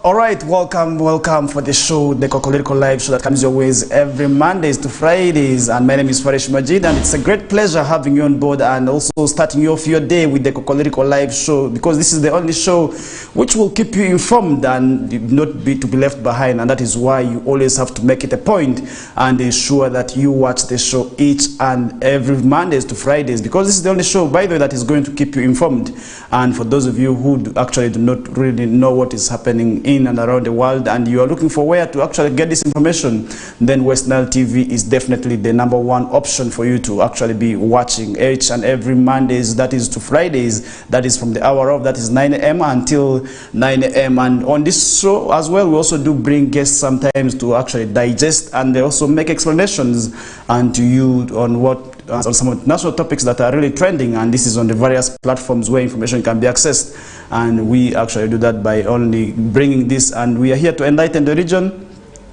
All right, welcome for the show, the Kokoliriko live show that comes your ways every Mondays to Fridays. And my name is Farish Majid, and it's a great pleasure having you on board and also starting you off your day with the Kokoliriko live show, because this is the only show which will keep you informed and not be left behind. And that is why you always have to make it a point and ensure that you watch the show each and every Mondays to Fridays, because this is the only show, by the way, that is going to keep you informed. And for those of you who actually do not really know what is happening in and around the world, and you are looking for where to actually get this information, then West Nile TV is definitely the #1 option for you to actually be watching each and every Mondays, that is to Fridays, that is from the hour of, that is 9 a.m. until 9 a.m. And on this show as well, we also do bring guests sometimes to actually digest and they also make explanations and to you on on some national topics that are really trending, and this is on the various platforms where information can be accessed. And we actually do that by only bringing this, and we are here to enlighten the region.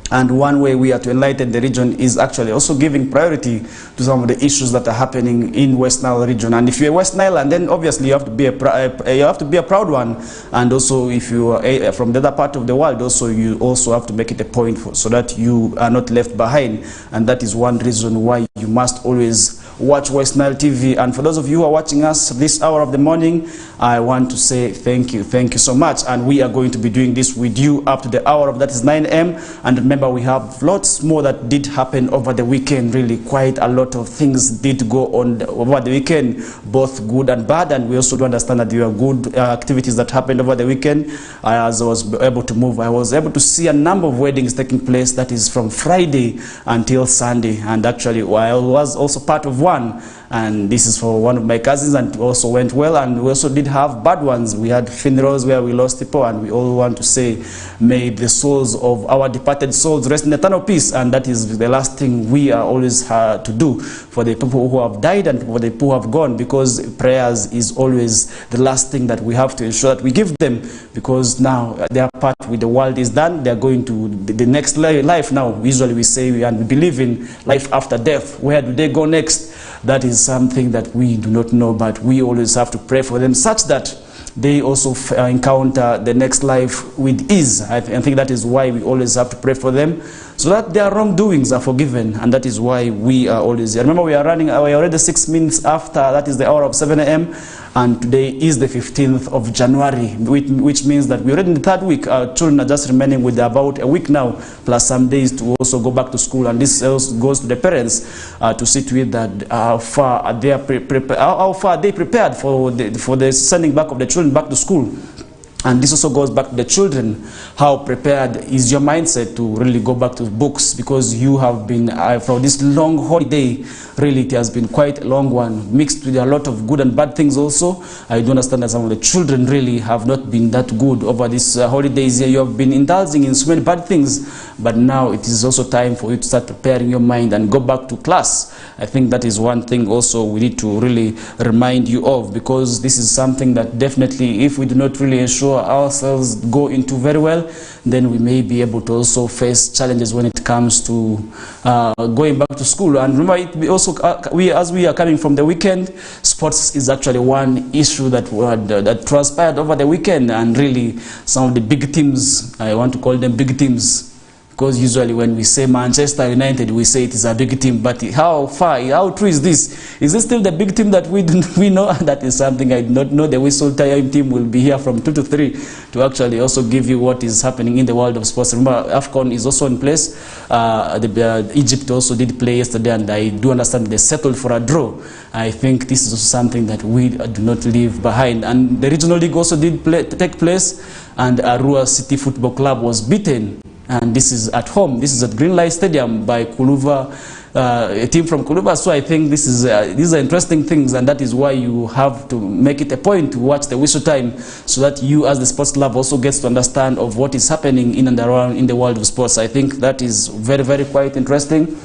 And one way we are to enlighten the region is actually also giving priority to some of the issues that are happening in West Nile region. And if you're West Nile, and then obviously you have to be a proud one. And also if you are from the other part of the world, also you also have to make it a point so that you are not left behind. And that is one reason why you must always watch West Nile TV. And for those of you who are watching us this hour of the morning, I want to say thank you so much. And we are going to be doing this with you up to the hour of, that is 9 a.m. And remember, we have lots more that did happen over the weekend. Really quite a lot of things did go on over the weekend, both good and bad. And we also do understand that there are good activities that happened over the weekend. As I was able to move, I was able to see a number of weddings taking place, that is from Friday until Sunday. And actually I was also part of one, and this is for one of my cousins, and also went well. And we also did have bad ones. We had funerals where we lost people, and we all want to say, may the souls of our departed souls rest in eternal peace. And that is the last thing we are always to do for the people who have died and for the people who have gone, because prayers is always the last thing that we have to ensure that we give them, because now their part with the world is done. They are going to the next life now. Usually we say and we believe in life after death. Where do they go next? That is something that we do not know, but we always have to pray for them such that they also encounter the next life with ease. I think that is why we always have to pray for them, so that their wrongdoings are forgiven. And that is why we are always here. Remember, we are already 6 minutes after, that is the hour of 7 a.m. And today is the 15th of January, which means that we're already in the third week. Our children are just remaining with about a week now, plus some days to also go back to school. And this also goes to the parents to see to it that how far they prepared for the sending back of the children back to school. And this also goes back to the children. How prepared is your mindset to really go back to books? Because you have been, for this long holiday, really it has been quite a long one, mixed with a lot of good and bad things also. I do understand that some of the children really have not been that good over these holidays here. You have been indulging in so many bad things, but now it is also time for you to start preparing your mind and go back to class. I think that is one thing also we need to really remind you of, because this is something that definitely, if we do not really ensure ourselves go into very well, then we may be able to also face challenges when it comes to going back to school. And remember, it also as we are coming from the weekend, sports is actually one issue that transpired over the weekend. And really some of the big teams, I want to call them big teams, because usually when we say Manchester United, we say it is a big team. But how true is this? Is this still the big team that we know? That is something I do not know. The Whistle Time team will be here from 2 to 3 to actually also give you what is happening in the world of sports. Remember, AFCON is also in place. Egypt also did play yesterday, and I do understand they settled for a draw. I think this is also something that we do not leave behind. And the regional league also did take place, and Arua City Football Club was beaten. And this is at home. This is at Greenlight Stadium by Kuluva, a team from Kuluva. So I think these are interesting things, and that is why you have to make it a point to watch the Whistle Time, so that you as the sports love also gets to understand of what is happening in and around in the world of sports. I think that is very, very quite interesting.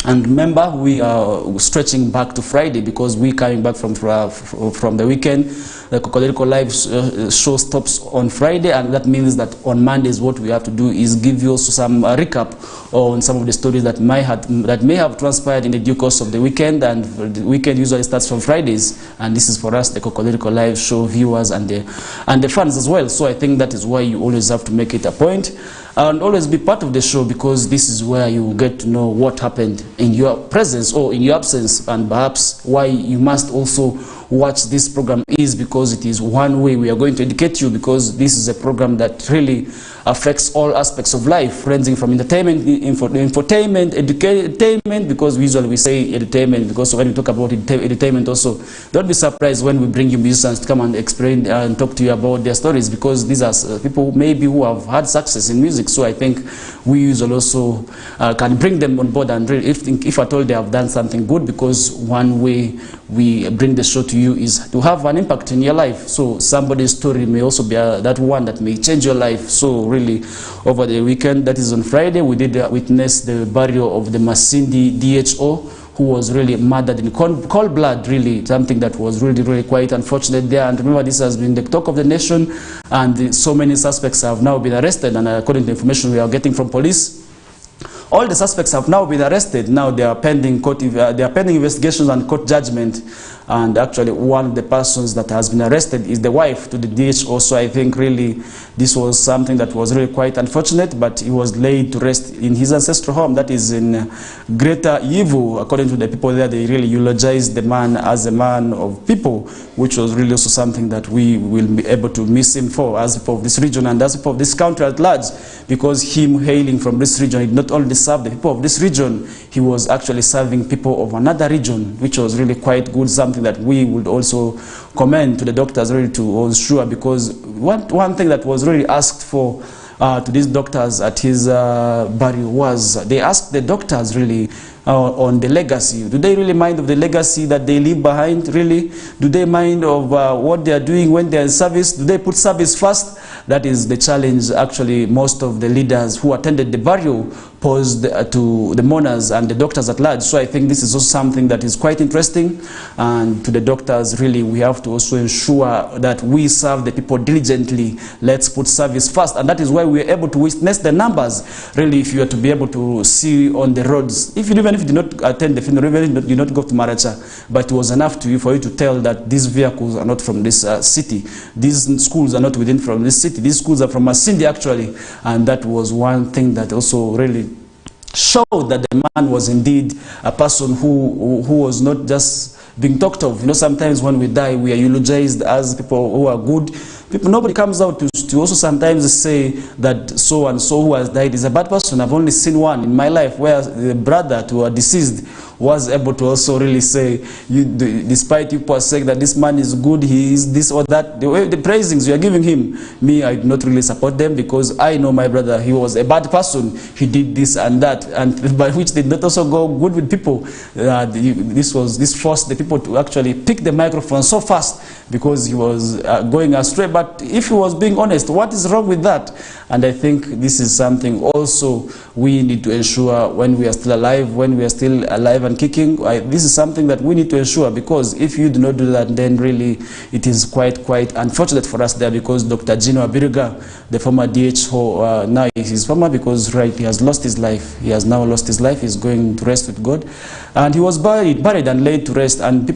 And remember, we are stretching back to Friday because we're coming back from the weekend. The Kokoliriko Live show stops on Friday, and that means that on Mondays what we have to do is give you also some recap on some of the stories that may have transpired in the due course of the weekend. And the weekend usually starts from Fridays, and this is for us, the Kokoliriko Live show viewers and the fans as well. So I think that is why you always have to make it a point and always be part of the show, because this is where you get to know what happened in your presence or in your absence, and perhaps why you must also watch this program is because it is one way we are going to educate you, because this is a program that really affects all aspects of life, ranging from entertainment, infotainment, edutainment, because usually we say edutainment, because when we talk about edutainment also, don't be surprised when we bring you musicians to come and explain and talk to you about their stories, because these are people maybe who have had success in music. So I think we usually also can bring them on board, and really, if at all they have done something good, because one way we bring the show to you is to have an impact in your life. So somebody's story may also be that one that may change your life. So really, over the weekend, that is on Friday, we did witness the burial of the Masindi DHO, who was really murdered in cold blood, really something that was really quite unfortunate there. And remember, this has been the talk of the nation, and so many suspects have now been arrested, and according to the information we are getting from police, all the suspects have now been arrested. Now they are pending investigations and court judgment. And actually, one of the persons that has been arrested is the wife to the DHO. So I think really this was something that was really quite unfortunate, but he was laid to rest in his ancestral home, that is in Greater Yivu. According to the people there, they really eulogized the man as a man of people, which was really also something that we will be able to miss him for, as people of this region and as people of this country at large, because him hailing from this region, he not only served the people of this region, he was actually serving people of another region, which was really quite good, something that we would also commend to the doctors really to ensure, because one thing that was really asked for to these doctors at his burial was, they asked the doctors really on the legacy. Do they really mind of the legacy that they leave behind, really? Do they mind of what they are doing when they are in service? Do they put service first? That is the challenge actually most of the leaders who attended the burial posed to the mourners and the doctors at large. So I think this is also something that is quite interesting, and to the doctors really, we have to also ensure that we serve the people diligently. Let's put service first, and that is why we are able to witness the numbers. Really, if you are to be able to see on the roads, even if you did not attend the funeral, even if you did not go to Maracha, but it was enough for you to tell that these vehicles are not from this city, these schools are not within from this city, these schools are from Masindi actually. And that was one thing that also really showed that the man was indeed a person who was not just being talked of. You know, sometimes when we die, we are eulogized as people who are good. Nobody comes out to also sometimes say that so and so who has died is a bad person. I've only seen one in my life where the brother to a deceased was able to also really say, despite people saying that this man is good, he is this or that, the praisings you are giving him, me, I do not really support them, because I know my brother, he was a bad person, he did this and that, and by which did not also go good with people. This forced the people to actually pick the microphone so fast, because he was going astray. But if he was being honest, what is wrong with that? And I think this is something also we need to ensure when we are still alive, and kicking. This is something that we need to ensure, because if you do not do that, then really it is quite unfortunate for us there, because Dr. Gino Abiriga, the former DHO, now he's former because he has lost his life. He has now lost his life. He's going to rest with God. And he was buried and laid to rest. And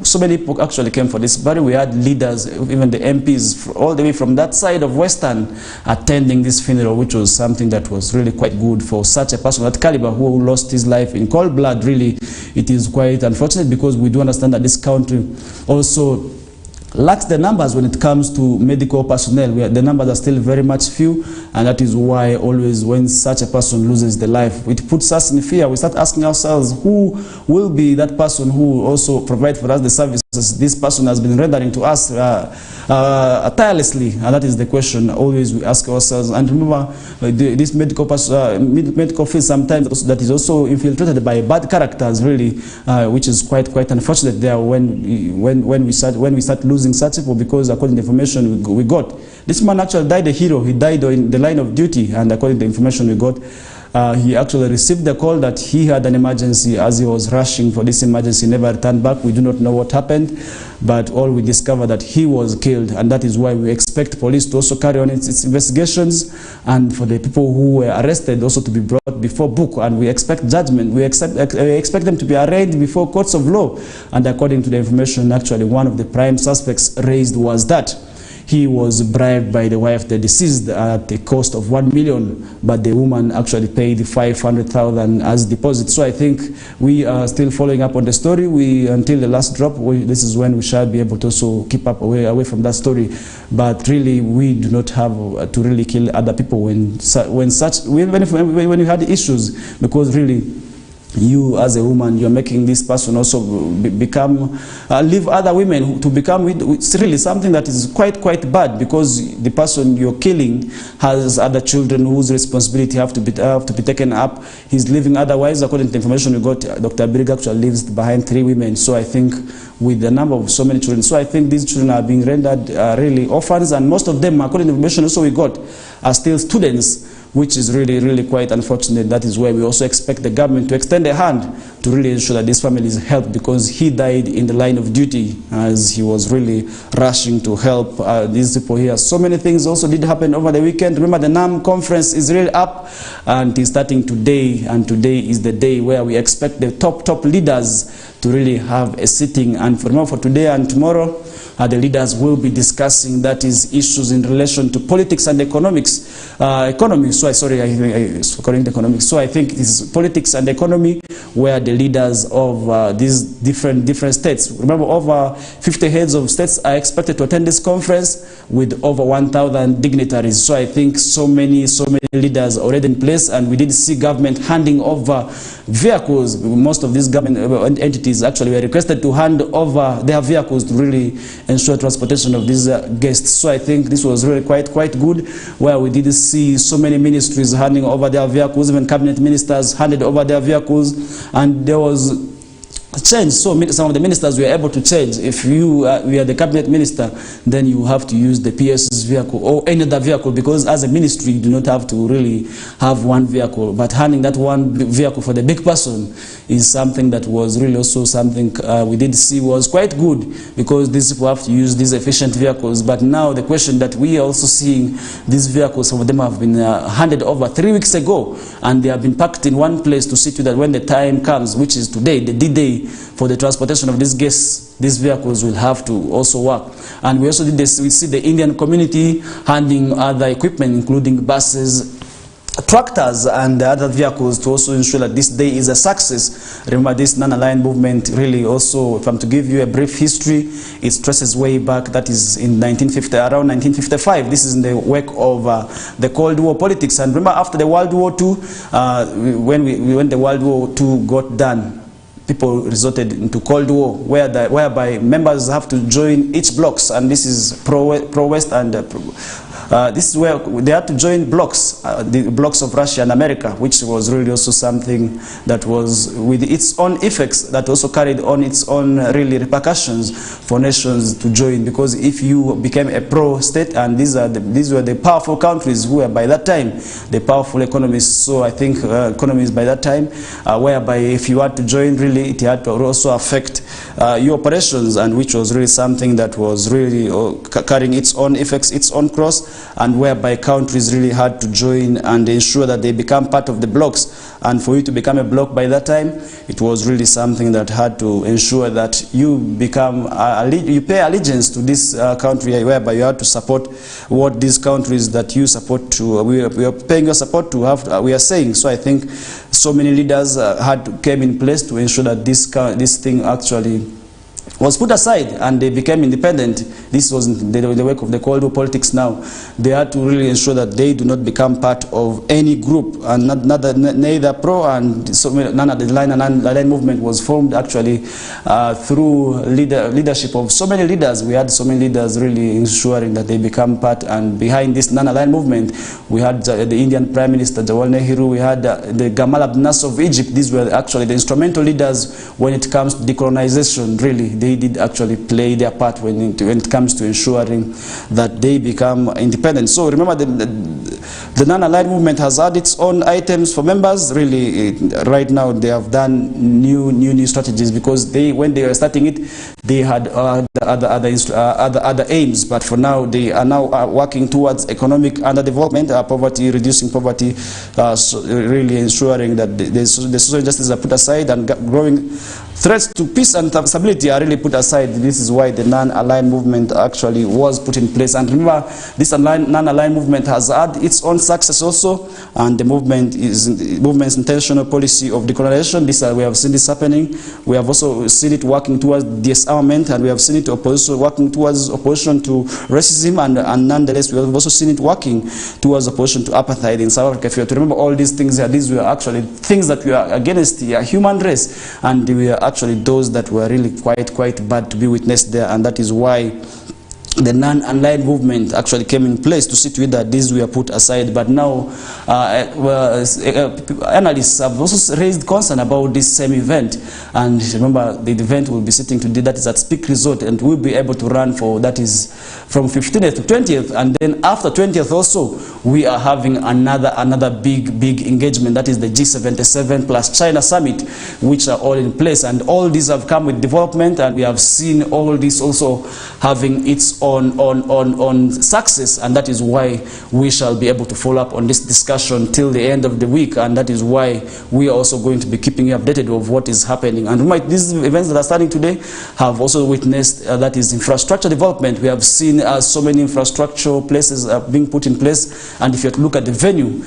so many people actually came for this burial. We had leaders, even the MPs, all the way from that side of Western, attending this funeral, which was something that was really quite good for such a person of that caliber who lost his life in cold blood. Really, it is quite unfortunate, because we do understand that this country also lacks the numbers when it comes to medical personnel. The numbers are still very much few, and that is why always when such a person loses the life, it puts us in fear. We start asking ourselves, who will be that person who also provide for us the services this person has been rendering to us tirelessly? And that is the question always we ask ourselves. And remember, this medical field sometimes that is also infiltrated by bad characters, really, which is quite unfortunate there when we start losing such people, because according to the information we got, this man actually died a hero. He died in the line of duty, and according to the information we got, He actually received the call that he had an emergency. As he was rushing for this emergency, never returned back. We do not know what happened, but all we discovered that he was killed, and that is why we expect police to also carry on its investigations, and for the people who were arrested also to be brought before book, and we expect judgment. We expect them to be arraigned before courts of law, and according to the information, actually one of the prime suspects raised was that he was bribed by the wife, the deceased, at the cost of 1 million, but the woman actually paid 500,000 as deposit. So I think we are still following up on the story. Until the last drop, this is when we shall be able to also keep up away from that story. But really, we do not have to really kill other people when you had issues, because really, you as a woman, you're making this person also leave other women to become it's really something that is quite bad, because the person you're killing has other children whose responsibility have to be taken up. He's living otherwise. According to the information we got, Dr. Brig actually leaves behind 3 women. So I think with the number of so many children, so I think these children are being rendered really orphans, and most of them, according to the information also we got, are still students, which is really quite unfortunate. That is why we also expect the government to extend a hand to really ensure that this family is helped, because he died in the line of duty as he was really rushing to help these people here. So many things also did happen over the weekend. Remember, the NAM conference is really up, and it's starting today, and today is the day where we expect the top leaders to really have a sitting. And for today and tomorrow, the leaders will be discussing, that is, issues in relation to politics and economics. According to economics. So I think it is politics and economy, where the leaders of these different states, remember, over 50 heads of states are expected to attend this conference, with over 1,000 dignitaries. So I think so many leaders already in place, and we did see government handing over vehicles. Most of these government entities actually were requested to hand over their vehicles to really ensure transportation of these guests. So I think this was really quite good, where we did see so many ministries handing over their vehicles, even cabinet ministers handed over their vehicles, and there was change. So some of the ministers were able to change. If you are the cabinet minister, then you have to use the PS's vehicle or any other vehicle, because as a ministry you do not have to really have one vehicle. But handing that one vehicle for the big person is something that was really also something we did see was quite good, because these people have to use these efficient vehicles. But now the question that we are also seeing, these vehicles, some of them have been handed over 3 weeks ago, and they have been packed in one place to see to that when the time comes, which is today, the D-Day, for the transportation of these guests, these vehicles will have to also work. And we also did this, we see the Indian community handing other equipment, including buses, tractors and other vehicles, to also ensure that this day is a success. Remember, this non-aligned movement really also, if I'm to give you a brief history, it traces way back, that is in around 1955. This is in the wake of the Cold War politics. And remember, after the World War II, when the World War II got done, people resorted into Cold War, whereby members have to join each blocks, and this is pro-West, and this is where they had to join blocks, the blocks of Russia and America, which was really also something that was with its own effects, that also carried on its own really repercussions for nations to join. Because if you became a pro-state, and these were the powerful countries who were by that time the powerful economies. So I think economies by that time, whereby if you had to join, really it had to also affect your operations, and which was really something that was really carrying its own effects, its own cross, and whereby countries really had to join and ensure that they become part of the blocks. And for you to become a bloc by that time, it was really something that had to ensure that you become you pay allegiance to this country, whereby you had to support what these countries that you support to we are paying your support to have we are saying. So I think so many leaders came in place to ensure that this thing actually was put aside, and they became independent. This was in the wake of the Cold War politics now. They had to really ensure that they do not become part of any group, and neither pro, and so none of the line movement was formed actually through leadership of so many leaders. We had so many leaders really ensuring that they become part, and behind this non-aligned movement, we had the Indian Prime Minister Jawaharlal Nehru, we had the Gamal Abdel Nasser of Egypt. These were actually the instrumental leaders when it comes to decolonization, really. They they did actually play their part when it comes to ensuring that they become independent. So remember, the non-aligned movement has had its own items for members. Really, right now they have done new strategies, because when they were starting it, they had other aims. But for now, they are now working towards economic underdevelopment, poverty, reducing poverty, so really ensuring that the social injustices are put aside, and growing threats to peace and stability are really put aside. This is why the non-aligned movement actually was put in place. And remember, this non-aligned movement has had its own success also, and the movement's intentional policy of decolonization. We have seen this happening. We have also seen it working towards disarmament, and we have seen it working towards opposition to racism, and nonetheless we have also seen it working towards opposition to apartheid in South Africa. If you have to remember all these things, these were actually things that we are against the human race, and we are actually those that were really quite bad to be witnessed there. And that is why the non-aligned movement actually came in place to see to it that these were put aside. But now analysts have also raised concern about this same event. And remember, the event will be sitting today, that is at Speak Resort, and we'll be able to run for, that is from 15th to 20th, and then after 20th also we are having another big engagement, that is the G77 plus China summit, which are all in place. And all these have come with development, and we have seen all this also having its on success, and that is why we shall be able to follow up on this discussion till the end of the week. And that is why we are also going to be keeping you updated of what is happening. And these events that are starting today have also witnessed that is infrastructure development. We have seen so many infrastructure places being put in place, and if you look at the venue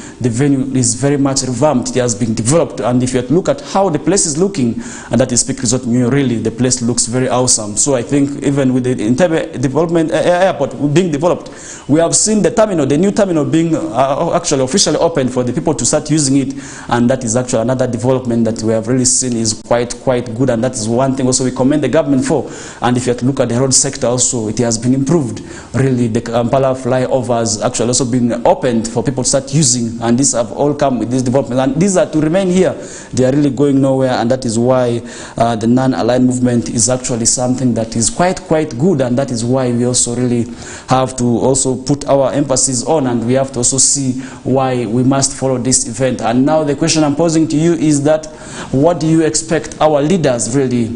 is very much revamped. It has been developed, and if you look at how the place is looking, and that is Speak Resort, really the place looks very awesome. So I think even with the Entebbe development airport being developed, we have seen the terminal, the new terminal being actually officially opened for the people to start using it, and that is actually another development that we have really seen is quite good, and that is one thing also we commend the government for. And if you have to look at the road sector also, it has been improved. Really, the Kampala flyover has actually also been opened for people to start using, and these have all come with this development, and these are to remain here. They are really going nowhere, and that is why the non-aligned movement is actually something that is quite good, and that is why we also really have to also put our emphasis on, and we have to also see why we must follow this event. And now the question I'm posing to you is that, what do you expect our leaders really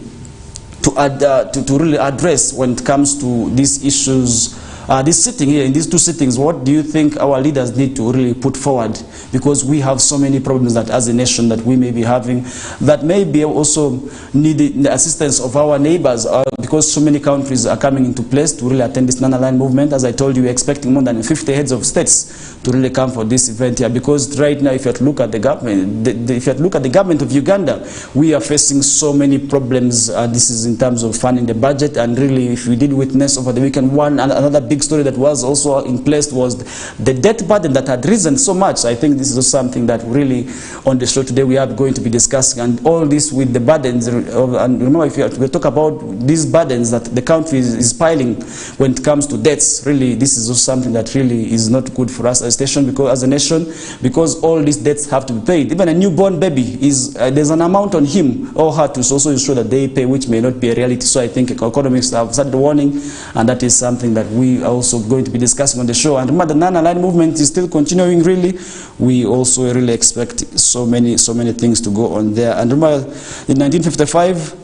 to really address when it comes to these issues? This sitting here, in these two sittings, what do you think our leaders need to really put forward? Because we have so many problems that as a nation that we may be having, that may be also need the assistance of our neighbors, because so many countries are coming into place to really attend this non-aligned movement. As I told you, we're expecting more than 50 heads of states to really come for this event here, because right now, if you have to look at the government, if you have to look at the government of Uganda, we are facing so many problems. This is in terms of funding the budget, and really, if we did witness over the weekend, another big story that was also in place was the debt burden that had risen so much. I think this is something that really on the show today we are going to be discussing, and all this with the burdens. And remember, if we talk about these burdens that the country is piling when it comes to debts, really this is also something that really is not good for us as a nation, because all these debts have to be paid. Even a newborn baby there's an amount on him or her to also ensure that they pay, which may not be a reality. So I think economists have started warning, and that is something that we are also going to be discussing on the show. And remember, the non-aligned movement is still continuing. Really, we also really expect so many things to go on there. And remember, in 1955,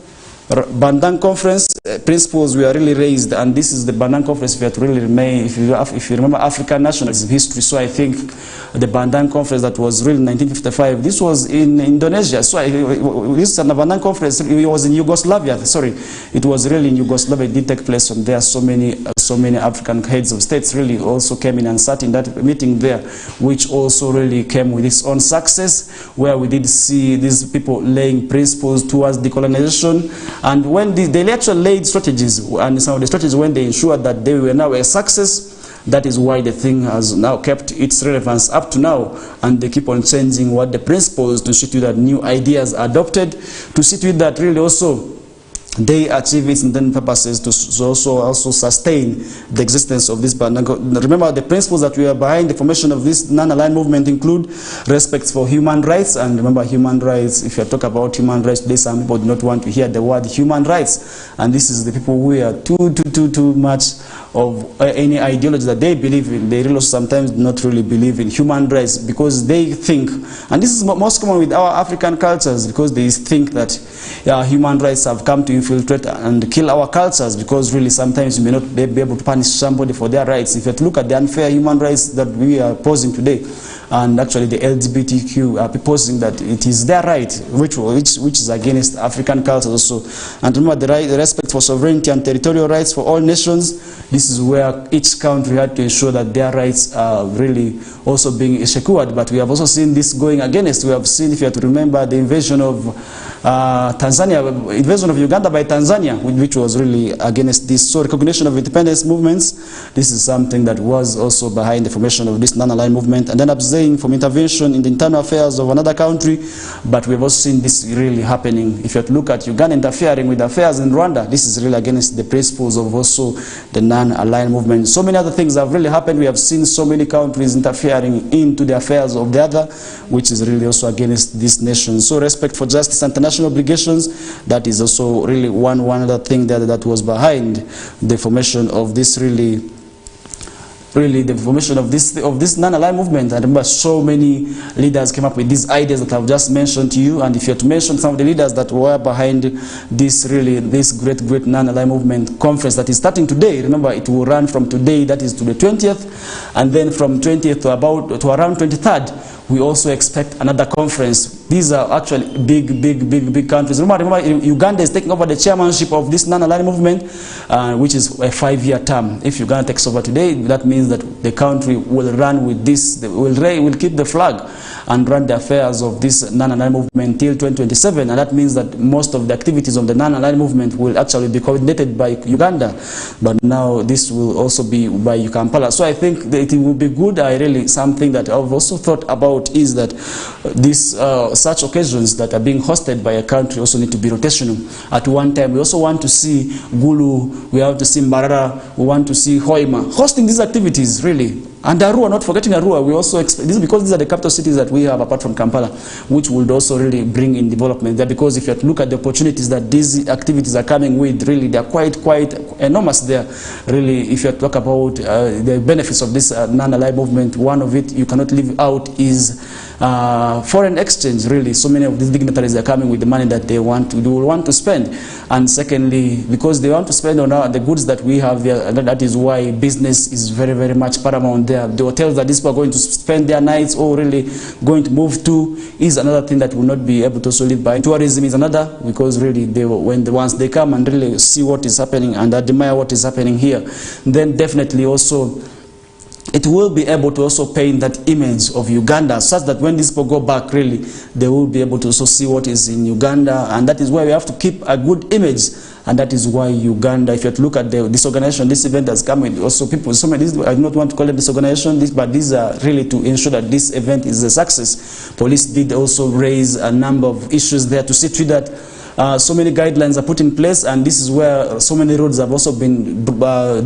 Bandung Conference principles were really raised, and this is the Bandung Conference. If you have to really remain, if you remember African nationalism history, so I think the Bandung Conference that was really in 1955, this was in Indonesia. So this Bandung Conference, it was in Yugoslavia. Sorry, it was really in Yugoslavia. It did take place from there. So many African heads of states really also came in and sat in that meeting there, which also really came with its own success, where we did see these people laying principles towards decolonization. And when they actually laid strategies, and some of the strategies, when they ensured that they were now a success, that is why the thing has now kept its relevance up to now, and they keep on changing what the principles to see to that new ideas are adopted, to see to it that really also they achieve its intended purposes to also sustain the existence of this. But remember, the principles that we are behind the formation of this non-aligned movement include respect for human rights. And remember, human rights, if you talk about human rights today, some people do not want to hear the word human rights. And this is the people who are too much of any ideology that they believe in. They really sometimes do not really believe in human rights, because they think, and this is most common with our African cultures, because they think that human rights have come to infiltrate and kill our cultures, because really sometimes you may not be able to punish somebody for their rights. If you look at the unfair human rights that we are posing today, and actually the LGBTQ are proposing that it is their right, which is against African culture also. And remember, the respect for sovereignty and territorial rights for all nations. This is where each country had to ensure that their rights are really also being secured. But we have also seen this going against. We have seen, if you have to remember, the invasion of Tanzania, invasion of Uganda by Tanzania, which was really against this. So recognition of independence movements, this is something that was also behind the formation of this non-aligned movement. And then abstaining from intervention in the internal affairs of another country. But we've also seen this really happening. If you have to look at Uganda interfering with affairs in Rwanda, this is really against the principles of also the non-aligned movement. So many other things have really happened. We have seen so many countries interfering into the affairs of the other, which is really also against this nation. So respect for justice and international obligations, that is also really one other thing that was behind the formation of this the formation of this non-aligned movement. And remember, so many leaders came up with these ideas that I've just mentioned to you. And if you have to mention some of the leaders that were behind this great non-aligned movement conference that is starting today, remember, it will run from today, that is to the 20th, and then from 20th to around 23rd. We also expect another conference. These are actually big countries. Remember, Uganda is taking over the chairmanship of this non-aligned movement, which is a 5-year term. If Uganda takes over today, that means that the country will run with this, will keep the flag and run the affairs of this non-aligned movement till 2027. And that means that most of the activities of the non-aligned movement will actually be coordinated by Uganda. But now this will also be by Kampala. So I think that it will be good. Something that I've also thought about is that such occasions that are being hosted by a country also need to be rotational. At one time, we also want to see Gulu, we have to see Mbarara, we want to see Hoima hosting these activities, really. And Arua, not forgetting Arua, we also expect this, because these are the capital cities that we have apart from Kampala, which would also really bring in development there. Because if you look at the opportunities that these activities are coming with, really they are quite enormous there. Really, if you talk about the benefits of this non-aligned movement, one of it you cannot leave out is foreign exchange. Really, so many of these dignitaries are coming with the money that they will want to spend. And secondly, because they want to spend on the goods that we have there, that is why business is very much paramount there. The hotels that these people are going to spend their nights or really going to move to is another thing that will not be able to also live by. Tourism is another, because really once they come and really see what is happening and admire what is happening here, then definitely also it will be able to also paint that image of Uganda, such that when these people go back, really, they will be able to also see what is in Uganda. And that is why we have to keep a good image. And that is why Uganda, if you have to look at this organization, this event has come with also people, I do not want to call it this organization, but these are really to ensure that this event is a success. Police did also raise a number of issues there to see to that so many guidelines are put in place, and this is where so many roads have also been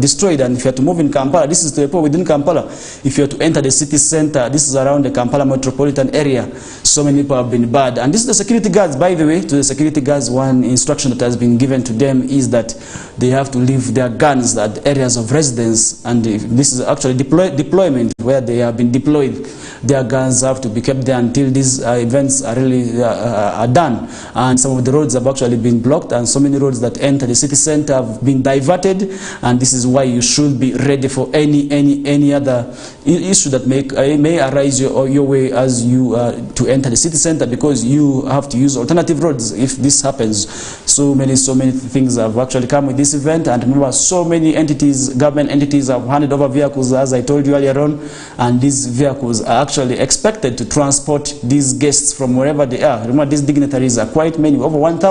destroyed. And if you have to move in Kampala, this is the airport within Kampala. If you have to enter the city center, this is around the Kampala metropolitan area. So many people have been bad. And this is the security guards, by the way. To the security guards, one instruction that has been given to them is that they have to leave their guns at areas of residence. And this is actually deployment, where they have been deployed. Their guns have to be kept there until these events are really are done. And some of the roads have actually been blocked, and so many roads that enter the city center have been diverted. And this is why you should be ready for any other issue that may arise your way as you to enter the city center, because you have to use alternative roads if this happens. So many things have actually come with this event. And remember, so many entities, government entities, have handed over vehicles, as I told you earlier on, and these vehicles are actually expected to transport these guests from wherever they are. Remember, these dignitaries are quite many, over 1,000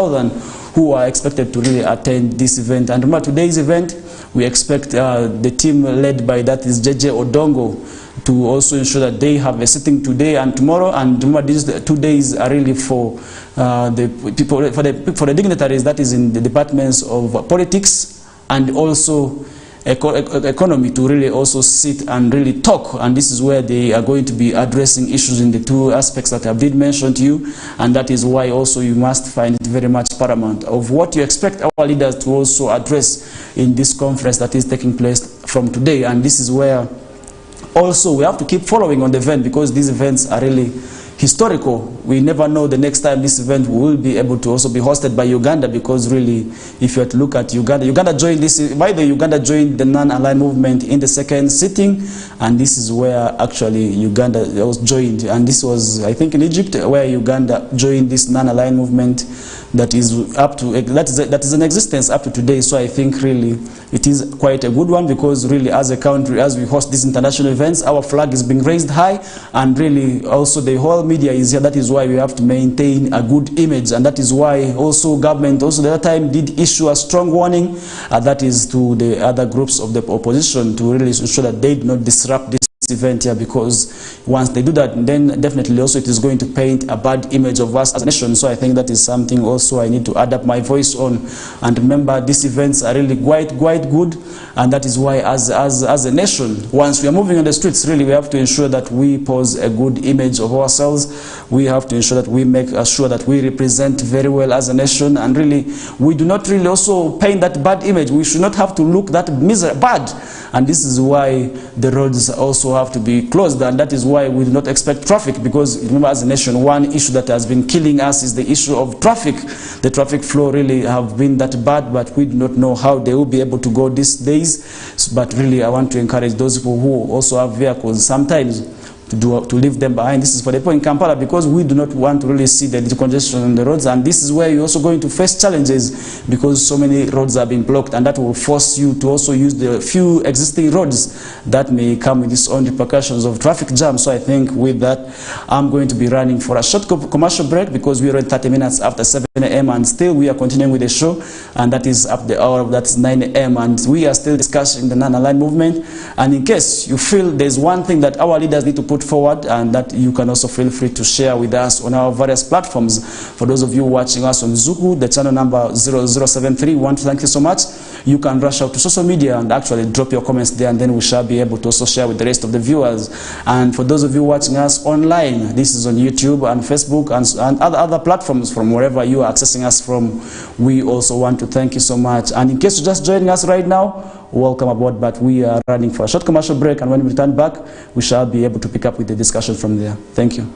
who are expected to really attend this event. And remember, today's event, we expect the team led by that is JJ Odongo to also ensure that they have a sitting today and tomorrow. And remember, these 2 days are really for the people, for the dignitaries that is in the departments of politics and also economy to really also sit and really talk, and this is where they are going to be addressing issues in the two aspects that I did mention to you, and that is why also you must find it very much paramount of what you expect our leaders to also address in this conference that is taking place from today. And this is where also we have to keep following on the event, because these events are really historical. We never know the next time this event will be able to also be hosted by Uganda, because really, if you were to look at Uganda, Uganda joined this, by the way, Uganda joined the non-aligned movement in the second sitting, and this is where actually Uganda was joined, and this was, I think, in Egypt, where Uganda joined this non-aligned movement that is up to, that is in existence up to today. So I think really it is quite a good one, because really as a country, as we host these international events, our flag is being raised high, and really also the whole media is here. That is why we have to maintain a good image, and that is why also government also the other time did issue a strong warning, that is to the other groups of the opposition, to really ensure that they do not disrupt this event here, because once they do that, then definitely also it is going to paint a bad image of us as a nation. So I think that is something also I need to add up my voice on. And remember, these events are really quite good, and that is why as a nation, once we are moving on the streets, really we have to ensure that we pose a good image of ourselves. We have to ensure that we make sure that we represent very well as a nation, and really we do not really also paint that bad image. We should not have to look that bad, and this is why the roads also have to be closed, and that is why we do not expect traffic, because remember, as a nation, one issue that has been killing us is the issue of traffic. The traffic flow really have been that bad, but we do not know how they will be able to go these days. But really I want to encourage those people who also have vehicles sometimes to leave them behind. This is for the people in Kampala, because we do not want to really see the congestion on the roads, and this is where you're also going to face challenges, because so many roads are being blocked, and that will force you to also use the few existing roads that may come with its own repercussions of traffic jam. So I think with that, I'm going to be running for a short commercial break, because we're already 30 minutes after 7 a.m. and still we are continuing with the show, and that is up the hour, that's 9 a.m. and we are still discussing the non-aligned movement. And in case you feel there's one thing that our leaders need to put forward, and that you can also feel free to share with us on our various platforms. For those of you watching us on Zuku, the channel number 0073, we want to thank you so much. You can rush out to social media and actually drop your comments there, and then we shall be able to also share with the rest of the viewers. And for those of you watching us online, this is on YouTube and Facebook and other platforms from wherever you are accessing us from. We also want to thank you so much. And in case you're just joining us right now, welcome aboard, but we are running for a short commercial break, and when we return back, we shall be able to pick up with the discussion from there. Thank you.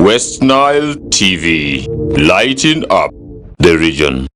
West Nile TV, lighting up the region.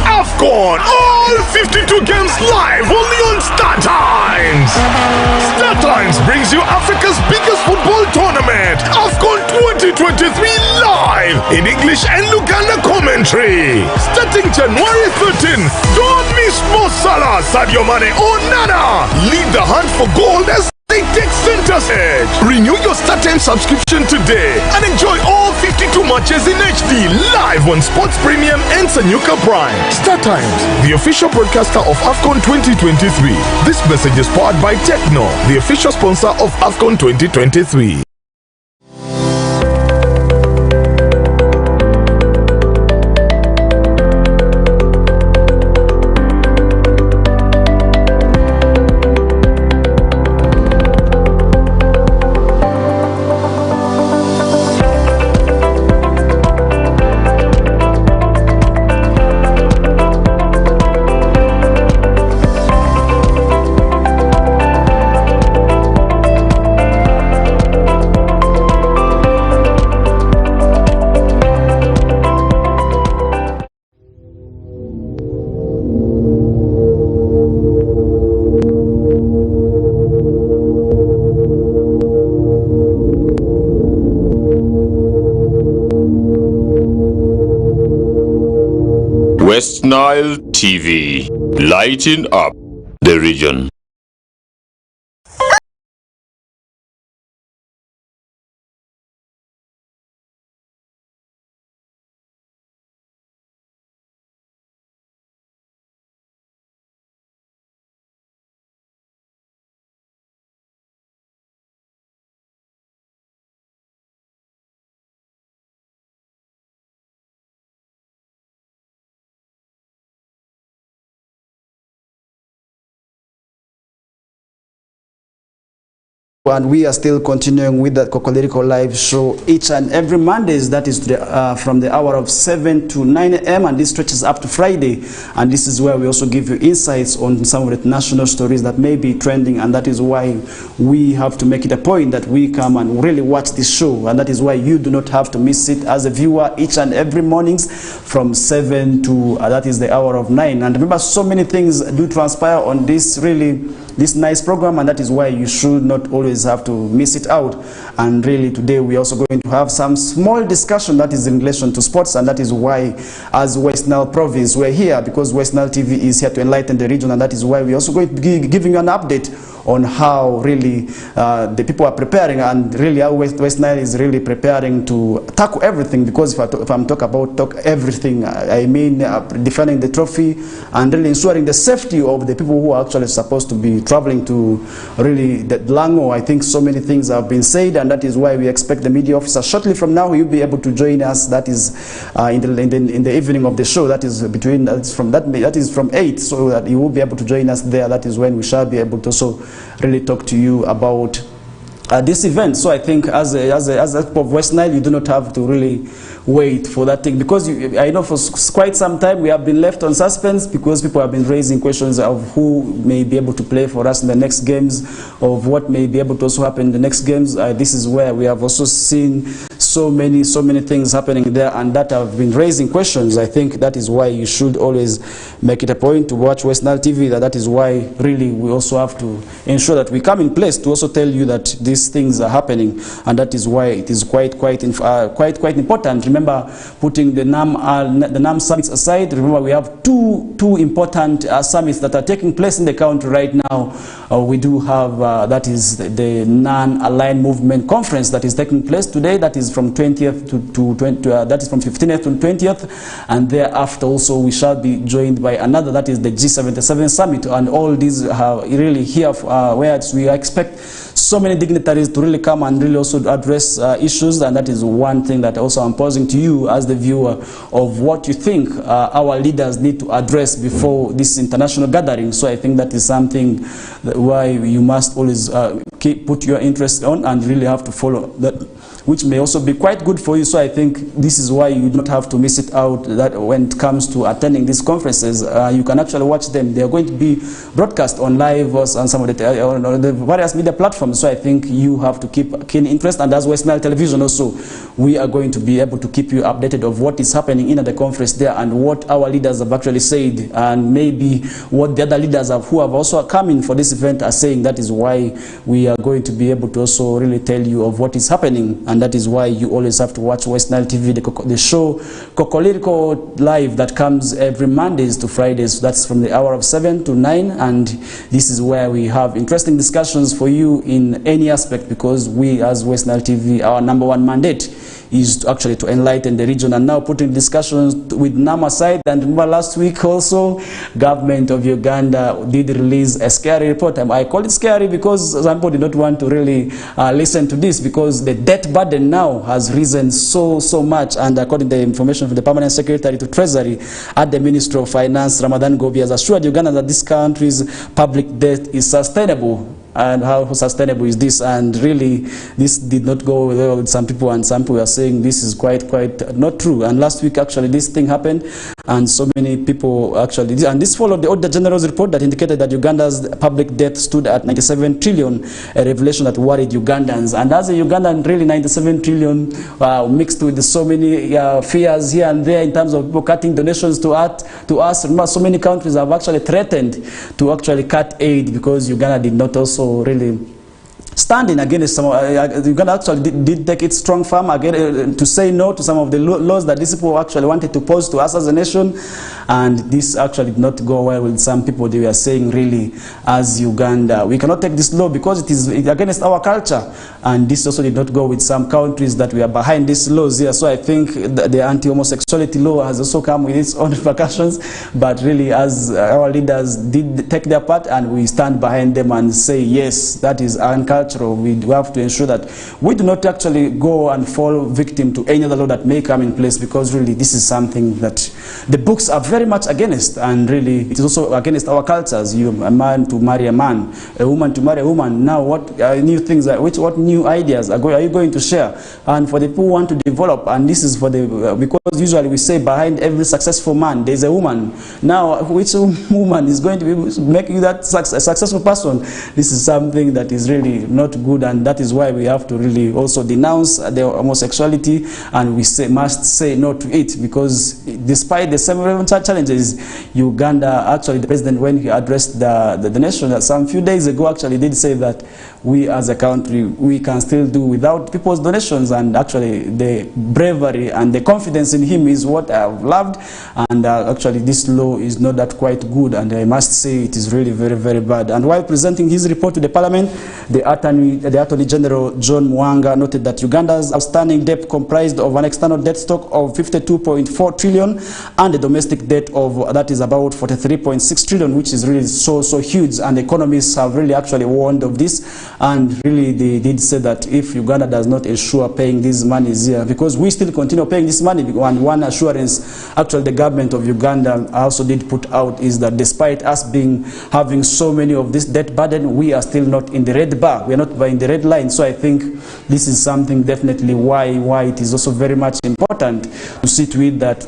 Afghan! Oh! all 52 games live only on Star Times. Star Times brings you Africa's biggest football tournament, AFCON 2023, live in English and Luganda commentary. Starting January 13, don't miss Mo Salah, Sadio Mane or Nana. Lead the hunt for gold as they take center stage. Renew your StarTimes subscription today and enjoy all 52 matches in HD live on Sports Premium and Sanyuka Prime. StarTimes, the official broadcaster of AFCON 2023. This message is powered by Techno, the official sponsor of AFCON 2023. West Nile TV, lighting up the region. And we are still continuing with that Kokoliriko live show each and every Mondays. That is from the hour of 7 to 9 a.m. and this stretches up to Friday. And this is where we also give you insights on some of the national stories that may be trending. And that is why we have to make it a point that we come and really watch this show. And that is why you do not have to miss it as a viewer each and every mornings from 7 to that is the hour of 9. And remember, so many things do transpire on this this nice program, and that is why you should not always have to miss it out. And really today we're also going to have some small discussion that is in relation to sports, and that is why as West Nile province we're here because West Nile TV is here to enlighten the region, and that is why we're also going to be giving you an update on how really the people are preparing, and really how West Nile is really preparing to tackle everything. Because if I'm talking about everything, I mean defending the trophy and really ensuring the safety of the people who are actually supposed to be traveling to really the Lango. I think so many things have been said, and that is why we expect the media officer shortly from now. You'll be able to join us. That is in the evening of the show. That is from 8, so that you will be able to join us there. That is when we shall be able to also really talk to you about this event. So I think as a people of West Nile, you do not have to really wait for that thing, because I know for quite some time we have been left on suspense because people have been raising questions of who may be able to play for us in the next games, of what may be able to also happen in the next games. This is where we have also seen so many things happening there, and that have been raising questions. I think that is why you should always make it a point to watch West Nile TV. That is why really we also have to ensure that we come in place to also tell you that these things are happening, and that is why it is quite important. Remember, putting the NAM summits aside, remember we have two important summits that are taking place in the country right now. We do have that is the non-aligned movement conference that is taking place today. That is from 20th that is from 15th to 20th, and thereafter also we shall be joined by another, that is the G77 summit, and all these are really here where we expect so many dignitaries to really come and really also address issues, and that is one thing that also I'm posing to you as the viewer of what you think our leaders need to address before this international gathering. So I think that is something that why you must always put your interest on and really have to follow that, which may also be quite good for you. So I think this is why you don't have to miss it out, that when it comes to attending these conferences, you can actually watch them. They are going to be broadcast on live on some of the various media platforms. So I think you have to keep keen interest, and as West Nile Television also, we are going to be able to keep you updated of what is happening in the conference there and what our leaders have actually said, and maybe what the other leaders who have also come in for this event are saying. That is why we are going to be able to also really tell you of what is happening, and that is why you always have to watch West Nile TV, the show Kokoliriko Live, that comes every Mondays to Fridays. That's from the hour of 7 to 9, and this is where we have interesting discussions for you in any aspect, because we as West Nile TV, our #1 mandate is actually to enlighten the region. And now putting discussions with NAM aside, and remember last week also, government of Uganda did release a scary report. I call it scary because some people did not want to really listen to this, because the debt burden now has risen so much. And according to the information from the Permanent Secretary to Treasury at the Ministry of Finance, Ramadan Gobi has assured Uganda that this country's public debt is sustainable. And how sustainable is this? And really, this did not go well with some people, and some people are saying this is quite not true. And last week, actually, this thing happened, and so many people actually, and this followed the Auditor General's report that indicated that Uganda's public debt stood at 97 trillion, a revelation that worried Ugandans. And as a Ugandan, really 97 trillion mixed with so many fears here and there in terms of people cutting donations to us. Remember, so many countries have actually threatened to actually cut aid because Uganda did not also really standing against some, Uganda actually did take its strong farm again to say no to some of the laws that these people actually wanted to pose to us as a nation, and this actually did not go well with some people. They were saying, really, as Uganda, we cannot take this law because it is against our culture, and this also did not go with some countries that we are behind these laws here. So I think the anti-homosexuality law has also come with its own repercussions, but really, as our leaders did take their part, and we stand behind them and say, yes, that is uncultural. We have to ensure that we do not actually go and fall victim to any other law that may come in place, because really this is something that the books are very much against, and really it is also against our cultures. A man to marry a man, a woman to marry a woman. Now what new things, what new ideas are you going to share? And for the people who want to develop, and this is for the, because usually we say behind every successful man there is a woman. Now which woman is going to make you that a successful person? This is something that is really not good, and that is why we have to really also denounce the homosexuality, and we must say no to it, because despite the several challenges, Uganda, actually the president, when he addressed the nation some few days ago, actually did say that we as a country, we can still do without people's donations, and actually the bravery and the confidence in him is what I have loved, and actually this law is not that quite good, and I must say it is really very bad. And while presenting his report to the parliament, the Attorney General John Mwanga noted that Uganda's outstanding debt comprised of an external debt stock of 52.4 trillion and a domestic debt of that is about 43.6 trillion, which is really so huge, and economists have really actually warned of this, and really they did say that if Uganda does not ensure paying these monies here, because we still continue paying this money, and one assurance actually the government of Uganda also did put out is that despite us having so many of this debt burden, we are still not in the red bar. We are not in the red line. So I think this is something definitely why it is also very much important to see to it that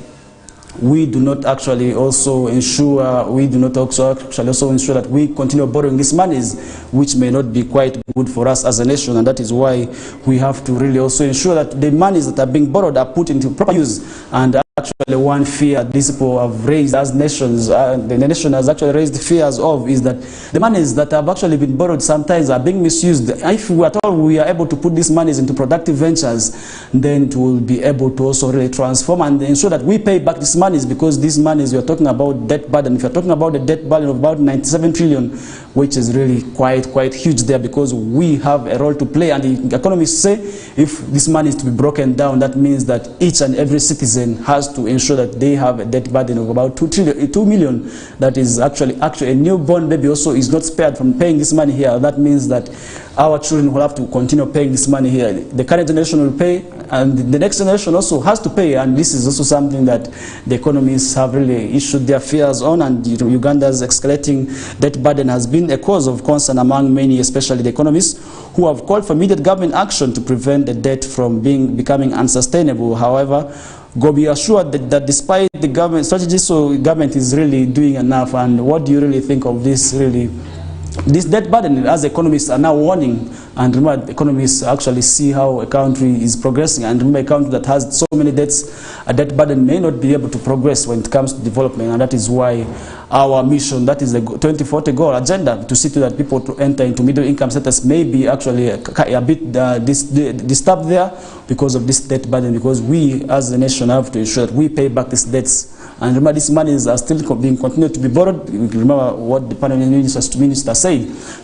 we do not actually also ensure, that we continue borrowing these monies, which may not be quite good for us as a nation. And that is why we have to really also ensure that the monies that are being borrowed are put into proper use. And actually one fear these people have raised as nations, the nation has actually raised fears of, is that the monies that have actually been borrowed sometimes are being misused. If we at all we are able to put these monies into productive ventures, then it will be able to also really transform and ensure that we pay back these monies, because these monies, we are talking about debt burden. If you're talking about the debt burden of about 97 trillion, which is really quite huge there, because we have a role to play. And the economists say if this money is to be broken down, that means that each and every citizen has to ensure that they have a debt burden of about 2 million. That is actually a newborn baby also is not spared from paying this money here. That means that our children will have to continue paying this money here. The current generation will pay, and the next generation also has to pay, and this is also something that the economists have really issued their fears on, and Uganda's escalating debt burden has been a cause of concern among many, especially the economists, who have called for immediate government action to prevent the debt from becoming unsustainable. However, go be assured that despite the government strategies, so government is really doing enough. And what do you really think of this this debt burden, as economists are now warning? And remember, economists actually see how a country is progressing, and remember, a country that has so many debts, a debt burden may not be able to progress when it comes to development. And that is why our mission, that is the 2040 goal agenda, to see to that people to enter into middle income status may be actually a bit disturbed there because of this debt burden, because we as a nation have to ensure that we pay back these debts. And remember, these monies are still being continued to be borrowed. Remember what the panel minister said.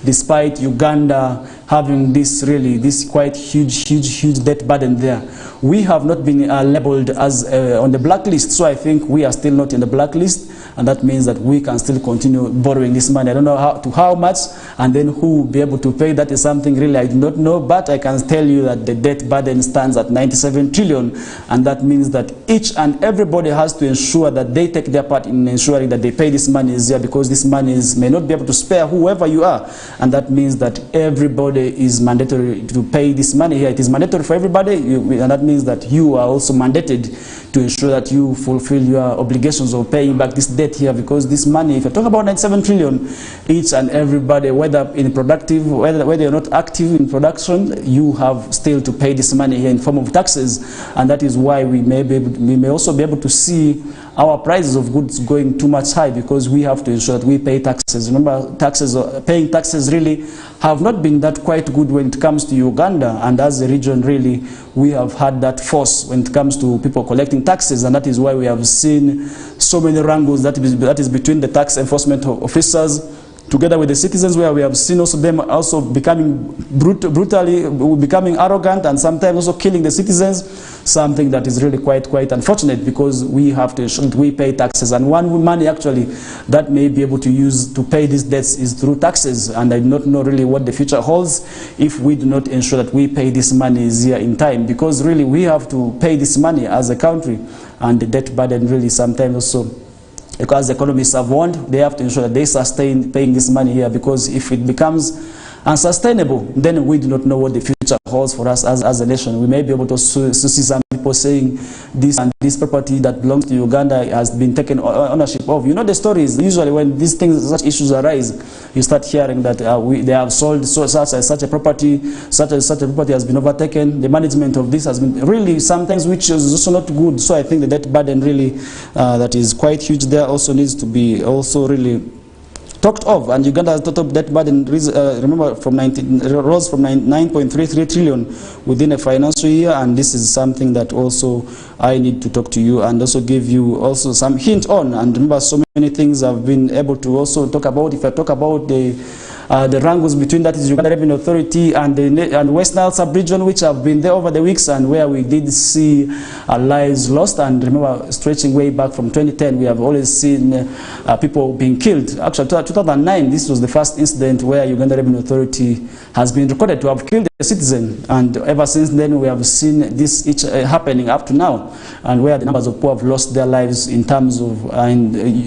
Despite Uganda having this quite huge debt burden there, we have not been labeled as on the blacklist. So I think we are still not in the blacklist, and that means that we can still continue borrowing this money. I don't know how much, and then who will be able to pay. That is something really I do not know, but I can tell you that the debt burden stands at 97 trillion, and that means that each and everybody has to ensure that they take their part in ensuring that they pay this money here, because this money may not be able to spare whoever you are, and that means that everybody is mandatory to pay this money here. It is mandatory for everybody, and that means that you are also mandated to ensure that you fulfill your obligations of paying back this debt here, because this money, if you talk about 97 trillion, each and everybody, whether in productive, whether you're not active in production, you have still to pay this money here in form of taxes. And that is why we may also be able to see our prices of goods going too much high, because we have to ensure that we pay taxes. Remember, paying taxes really have not been that quite good when it comes to Uganda, and as a region really we have had that force when it comes to people collecting taxes, and that is why we have seen so many wrangles that is between the tax enforcement officers together with the citizens, where we have seen also them also becoming brutally becoming arrogant, and sometimes also killing the citizens, something that is really quite unfortunate, because we have to ensure that we pay taxes. And one money actually that may be able to use to pay these debts is through taxes, and I do not know really what the future holds if we do not ensure that we pay this money here in time, because really we have to pay this money as a country, and the debt burden really sometimes also, because the economists have warned, they have to ensure that they sustain paying this money here, because if it becomes unsustainable, then we do not know what the future holds for us as a nation. We may be able to see some people saying this property that belongs to Uganda has been taken ownership of. You know the stories. Usually when these things, such issues arise, you start hearing that they have sold such a property has been overtaken. The management of this has been really sometimes, which is also not good. So I think the debt burden really that is quite huge there also needs to be also really talked of. And Uganda's total debt burden, remember, rose from 9.33 trillion within a financial year, and this is something that also I need to talk to you and also give you also some hint on. And remember, so many things I've been able to also talk about. If I talk about the wrangles between, that is, Uganda Revenue Authority and West Nile sub-region, which have been there over the weeks, and where we did see lives lost. And remember, stretching way back from 2010, we have always seen people being killed. Actually, 2009, this was the first incident where Uganda Revenue Authority has been recorded to have killed a citizen, and ever since then we have seen this happening up to now, and where the numbers of people have lost their lives in terms of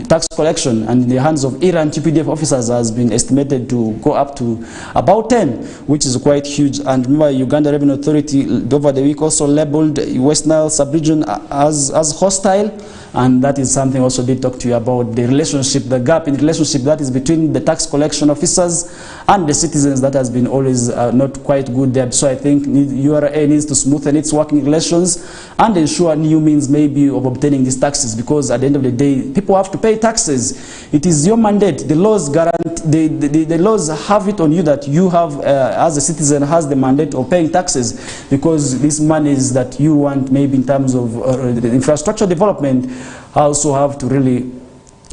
tax collection, and in the hands of Iran TPDF officers has been estimated to go up to about 10, which is quite huge. And remember, Uganda Revenue Authority over the week also labeled West Nile sub-region as hostile, and that is something also they talk to you about, the relationship, the gap in relationship that is between the tax collection officers and the citizens that has been always not quite good there. So I think URA needs to smoothen its working relations and ensure new means maybe of obtaining these taxes, because at the end of the day, people have to pay taxes. It is your mandate. The laws guarantee, the laws have it on you that you have, as a citizen, has the mandate of paying taxes, because these monies that you want maybe in terms of the infrastructure development also have to really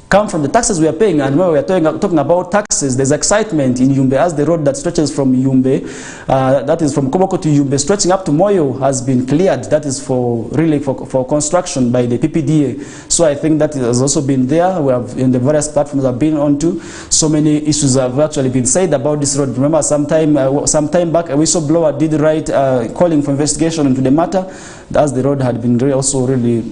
come from the taxes we are paying. And when we are talking about taxes, there's excitement in Yumbe as the road that stretches from Yumbe, that is from Koboko to Yumbe, stretching up to Moyo, has been cleared. That is for really for construction by the PPDA. So I think that has also been there. We have in the various platforms I've been onto. So many issues have actually been said about this road. Remember, some time back, a whistleblower did write calling for investigation into the matter, as the road had been also really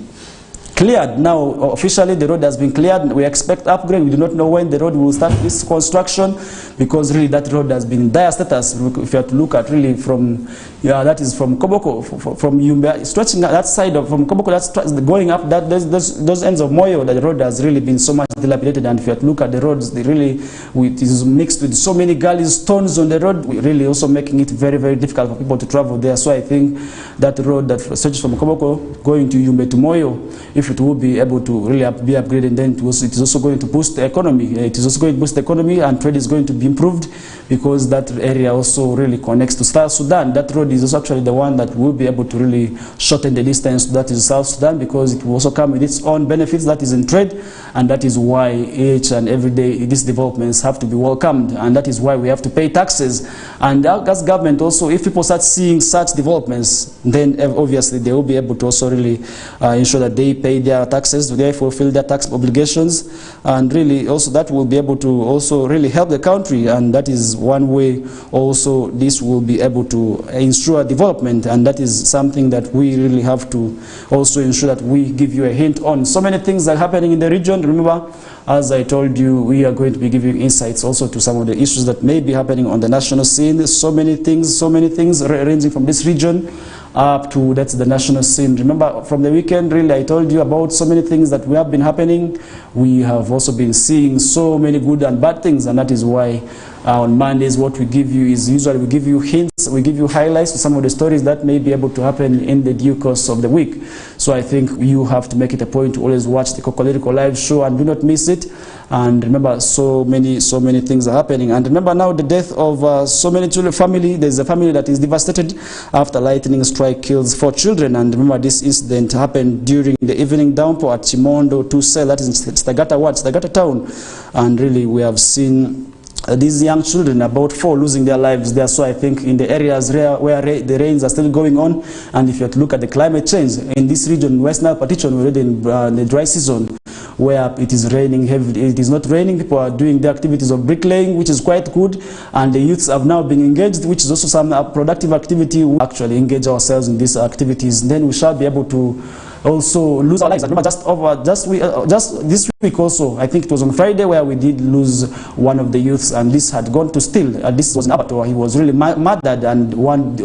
cleared. Now, officially, the road has been cleared. We expect upgrade. We do not know when the road will start this construction, because really that road has been in dire status. If you have to look at really from, that is from Koboko, from Yumbe, stretching that side of from Koboko, that's going up that those ends of Moyo, that the road has really been so much dilapidated. And if you have to look at the roads, they really, it is mixed with so many gullies, stones on the road, really also making it very, very difficult for people to travel there. So I think that road that stretches from Koboko going to Yumbe to Moyo, if it will be able to really be upgraded, then it is also going to boost the economy. It is also going to boost the economy, and trade is going to be improved, because that area also really connects to South Sudan. That road is also actually the one that will be able to really shorten the distance that is South Sudan, because it will also come with its own benefits, that is in trade, and that is why each and every day these developments have to be welcomed, and that is why we have to pay taxes. And as government also, if people start seeing such developments, then obviously they will be able to also really ensure that they pay their taxes, they fulfill their tax obligations, and really also that will be able to also really help the country. And that is one way also this will be able to ensure development, and that is something that we really have to also ensure that we give you a hint on. So many things are happening in the region. Remember, as I told you, we are going to be giving insights also to some of the issues that may be happening on the national scene. So many things ranging from this region up to that's the national scene. Remember, from the weekend, really, I told you about so many things that we have been happening. We have also been seeing so many good and bad things, and that is why on Mondays what we give you is usually we give you hints, we give you highlights to some of the stories that may be able to happen in the due course of the week. So I think you have to make it a point to always watch the Kokoliriko live show and do not miss it. And remember, so many things are happening. And remember now the death of so many children. There's a family that is devastated after lightning strike kills 4 children. And remember, this incident happened during the evening downpour at Chimondo, Tusel, that is in Stagata town. And really, we have seen these young children, about 4, losing their lives there. So I think in the areas where the rains are still going on, and if you have to look at the climate change in this region, West Nile partition, we're already in the dry season, where it is raining heavily. It is not raining, people are doing the activities of bricklaying, which is quite good, and the youths have now been engaged, which is also some productive activity. We actually engage ourselves in these activities, and then we shall be able to also lose our lives. I remember just this week also, I think it was on Friday, where we did lose one of the youths, and this had gone to steal. This was in Abattoir. He was really murdered, and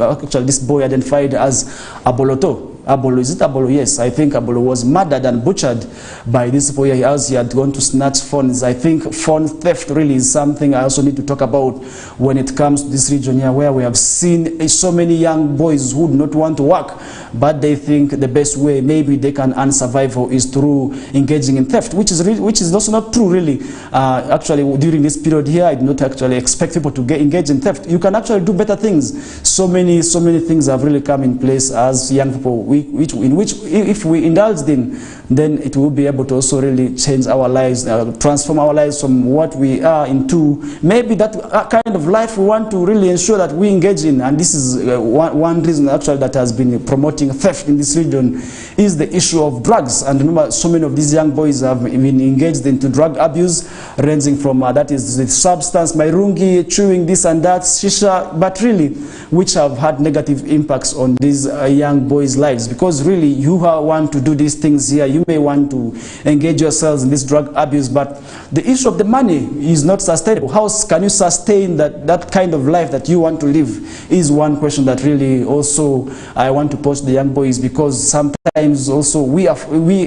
actually this boy identified as Aboloto. Abolo, is it Abolo? Yes, I think Abolo was murdered and butchered by this boy as he had gone to snatch phones. I think phone theft really is something I also need to talk about when it comes to this region here, where we have seen so many young boys who do not want to work, but they think the best way maybe they can earn survival is through engaging in theft, which is also not true really. Actually, during this period here, I did not actually expect people to engage in theft. You can actually do better things. So many things have really come in place as young people, in which if we indulge in, then it will be able to also really change our lives, transform our lives from what we are into maybe that kind of life we want to really ensure that we engage in. And this is one reason actually that has been promoting theft in this region is the issue of drugs. And remember, so many of these young boys have been engaged into drug abuse, ranging from that is the substance, mairungi, chewing this and that, shisha, but really which have had negative impacts on these young boys' lives. Because really you want to do these things here, you may want to engage yourselves in this drug abuse, but the issue of the money is not sustainable. How can you sustain that kind of life that you want to live is one question that really also I want to pose to the young boys, because sometimes also we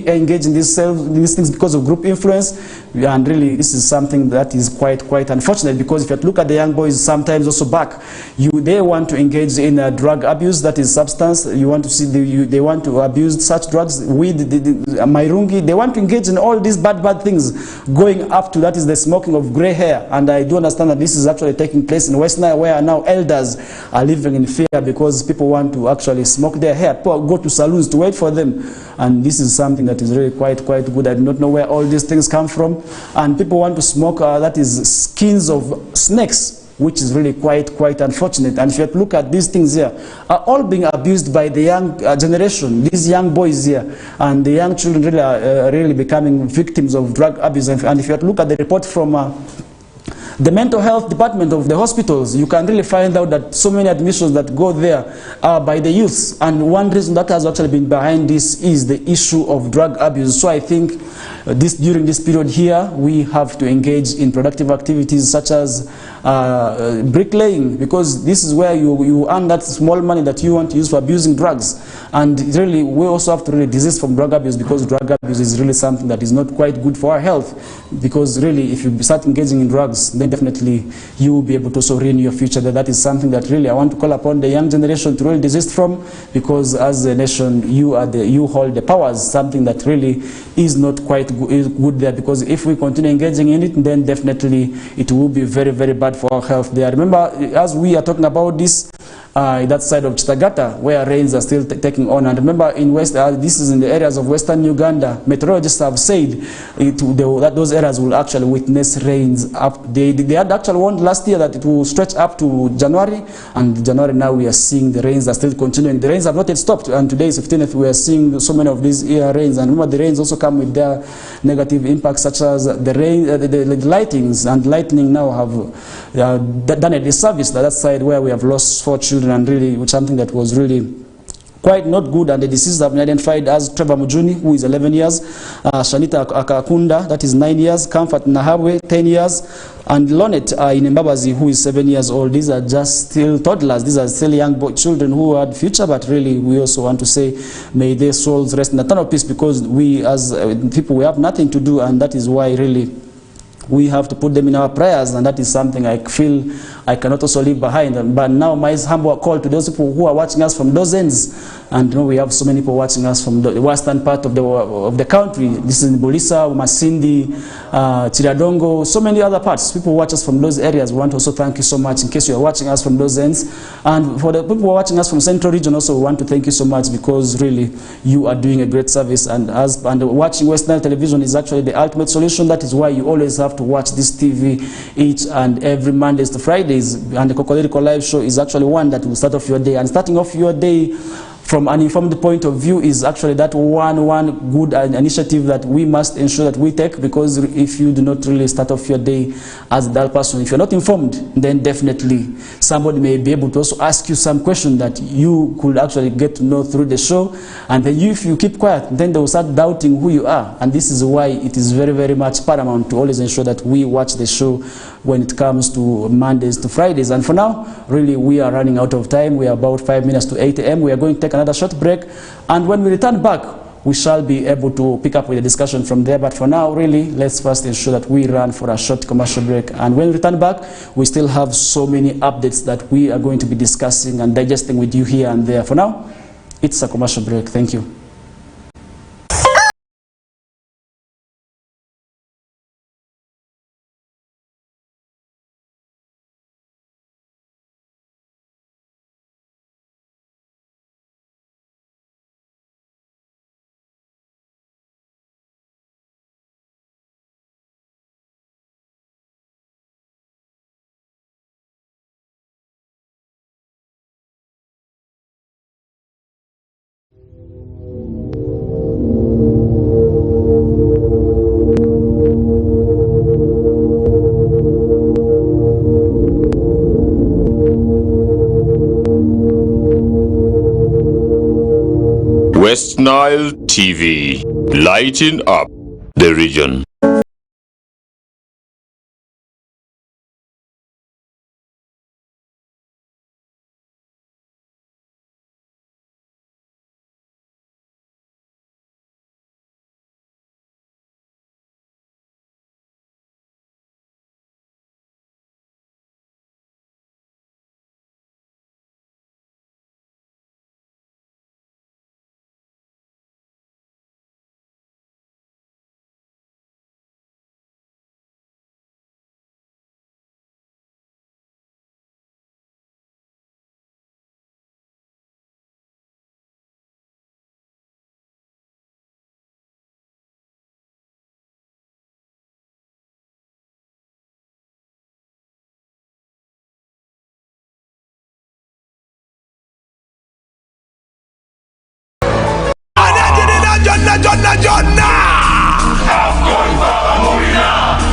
engage in these things because of group influence, and really this is something that is quite unfortunate. Because if you look at the young boys, sometimes also they want to engage in drug abuse, that is substance. You want to see they want to abuse such drugs, weed, mairungi, they want to engage in all these bad things, going up to, that is the smoking of gray hair. And I do understand that this is actually taking place in West Nile, where now elders are living in fear because people want to actually smoke their hair. People go to saloons to wait for them. And this is something that is really quite good. I do not know where all these things come from. And people want to smoke, that is skins of snakes, which is really quite unfortunate. And if you look at these things here, are all being abused by the young generation, these young boys here, and the young children really are really becoming victims of drug abuse. And if you look at the report from the mental health department of the hospitals, you can really find out that so many admissions that go there are by the youth. And one reason that has actually been behind this is the issue of drug abuse. So I think during this period here, we have to engage in productive activities such as bricklaying, because this is where you earn that small money that you want to use for abusing drugs. And really, we also have to really desist from drug abuse, because drug abuse is really something that is not quite good for our health. Because really, if you start engaging in drugs, then definitely you will be able to also ruin your future. That is something that really I want to call upon the young generation to really desist from, because as a nation, you hold the powers, something that really is not quite good there. Because if we continue engaging in it, then definitely it will be very bad for our health there. Remember, as we are talking about this, that side of Chitagata, where rains are still taking on. And remember, in this is in the areas of western Uganda, meteorologists have said that those areas will actually witness rains up. They had actually warned last year that it will stretch up to January, and January now we are seeing the rains are still continuing. The rains have not yet stopped, and today is 15th, we are seeing so many of these rains. And remember, the rains also come with their negative impacts, such as the rain, the lightnings, and lightning now have done a disservice to that side, where we have lost 4 children, and really something that was really quite not good. And the deceased have been identified as Trevor Mujuni, who is 11 years, Shanita Akakunda, that is 9 years, Comfort Nahabwe, 10 years, and Lonet in Mbabazi, who is 7 years old. These are just still toddlers. These are still young children who had future, but really we also want to say, may their souls rest in the eternal peace, because we as people, we have nothing to do, and that is why really we have to put them in our prayers. And that is something I feel I cannot also leave behind. But now my humble call to those people who are watching us from those ends, and you know, we have so many people watching us from the western part of the country. This is in Bulisa, Masindi, Chiradongo, so many other parts. People watch us from those areas. We want to also thank you so much, in case you are watching us from those ends. And for the people who are watching us from Central Region also, we want to thank you so much, because really you are doing a great service. And watching Western television is actually the ultimate solution. That is why you always have to watch this TV each and every Mondays to Fridays. And the Kokoliriko live show is actually one that will start off your day. And starting off your day from an informed point of view is actually that one good initiative that we must ensure that we take, because if you do not really start off your day as a dull person, if you're not informed, then definitely somebody may be able to also ask you some question that you could actually get to know through the show. And then if you keep quiet, then they will start doubting who you are. And this is why it is very much paramount to always ensure that we watch the show when it comes to Mondays to Fridays. And for now, really, we are running out of time. We are about 5 minutes to 8 a.m. We are going to take another short break, and when we return back, we shall be able to pick up with the discussion from there. But for now, really, let's first ensure that we run for a short commercial break. And when we return back, we still have so many updates that we are going to be discussing and digesting with you here and there. For now, it's a commercial break. Thank you. West Nile TV, lighting up the region.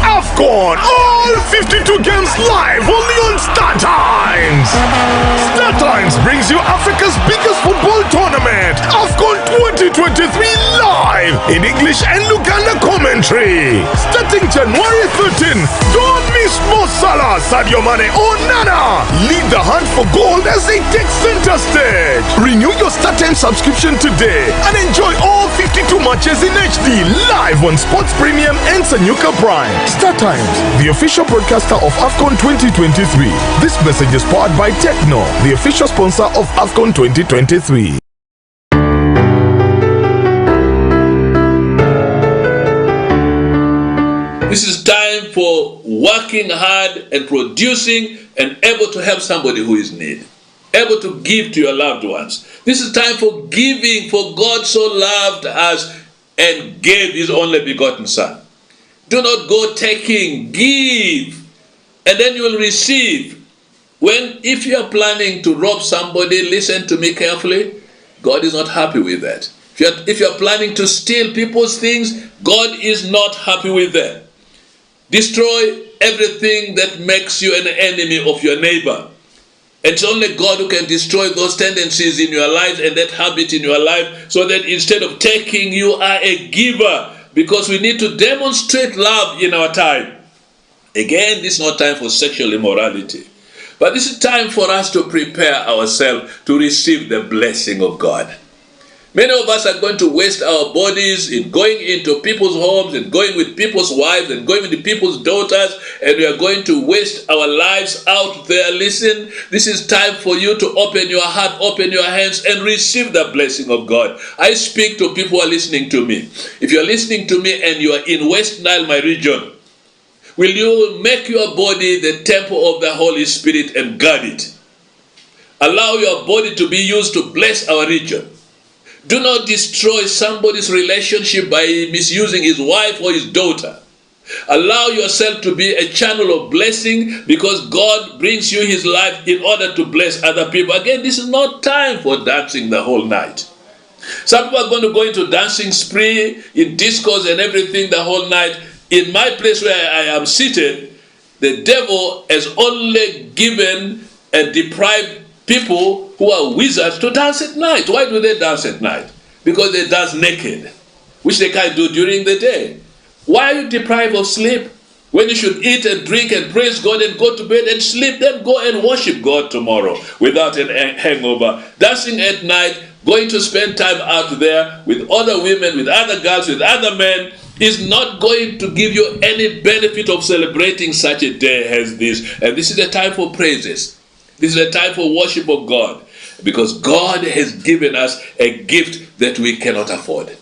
AFCON, all 52 games live only on Star Times. Star Times brings you Africa's biggest football tournament, AFCON 2023 live in English and Luganda commentary. Starting January 13th, don't miss Mo Salah, Sadio Mane or Nana. Lead the hunt for gold as they take center stage. Renew your Star Times subscription today and enjoy all 52 matches in HD live on Sports Premium and Sanyuka Prime. Star Times, the official broadcaster of AFCON 2023. This message is powered by Techno, the official sponsor of AFCON 2023. This is time for working hard and producing and able to help somebody who is in need. Able to give to your loved ones. This is time for giving, for God so loved us and gave his only begotten Son. Do not go taking, give, and then you will receive. If you are planning to rob somebody, listen to me carefully, God is not happy with that. If you are planning to steal people's things, God is not happy with that. Destroy everything that makes you an enemy of your neighbor. It's only God who can destroy those tendencies in your life and that habit in your life, so that instead of taking, you are a giver, because we need to demonstrate love in our time. Again, this is not time for sexual immorality, but this is time for us to prepare ourselves to receive the blessing of God. Many of us are going to waste our bodies in going into people's homes and going with people's wives and going with people's daughters, and we are going to waste our lives out there. Listen, this is time for you to open your heart, open your hands, and receive the blessing of God. I speak to people who are listening to me. If you are listening to me and you are in West Nile, my region, will you make your body the temple of the Holy Spirit and guard it? Allow your body to be used to bless our region. Do not destroy somebody's relationship by misusing his wife or his daughter. Allow yourself to be a channel of blessing, because God brings you his life in order to bless other people. Again, this is not time for dancing the whole night. Some people are going to go into dancing spree, in discos and everything the whole night. In my place where I am seated, the devil has only given and deprived people who are wizards to dance at night. Why do they dance at night? Because they dance naked, which they can't do during the day. Why are you deprived of sleep? When you should eat and drink and praise God and go to bed and sleep, then go and worship God tomorrow without an hangover. Dancing at night, going to spend time out there with other women, with other girls, with other men, is not going to give you any benefit of celebrating such a day as this. And this is the time for praises. This is a time for worship of God, because God has given us a gift that we cannot afford.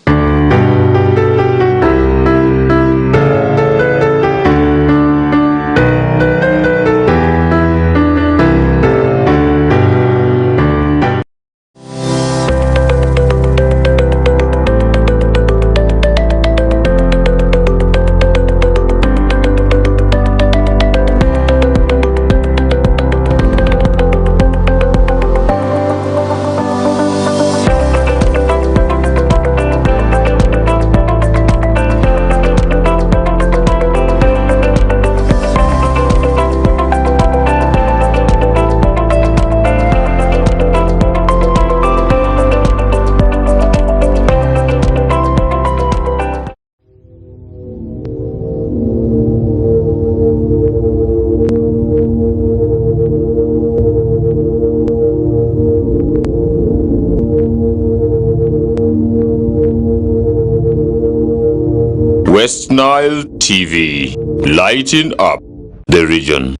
West Nile TV, lighting up the region.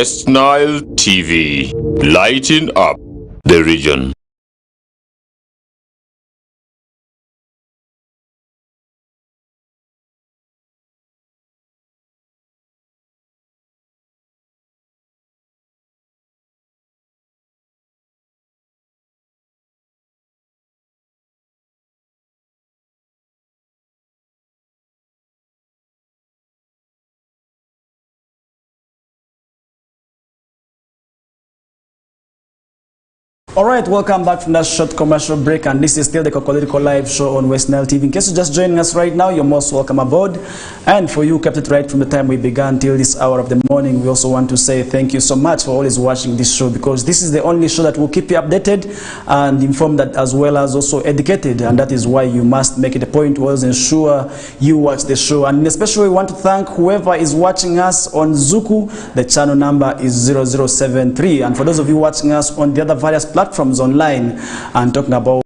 West Nile TV, lighting up the region. Alright, welcome back from that short commercial break, and this is still the Kokoliriko live show on West Nile TV. In case you're just joining us right now, you're most welcome aboard. And for you kept it right from the time we began till this hour of the morning, we also want to say thank you so much for always watching this show, because this is the only show that will keep you updated and informed, that as well as also educated, and that is why you must make it a point to always ensure you watch the show. And especially we want to thank whoever is watching us on Zuku. The channel number is 0073, and for those of you watching us on the other various platforms online, and talking about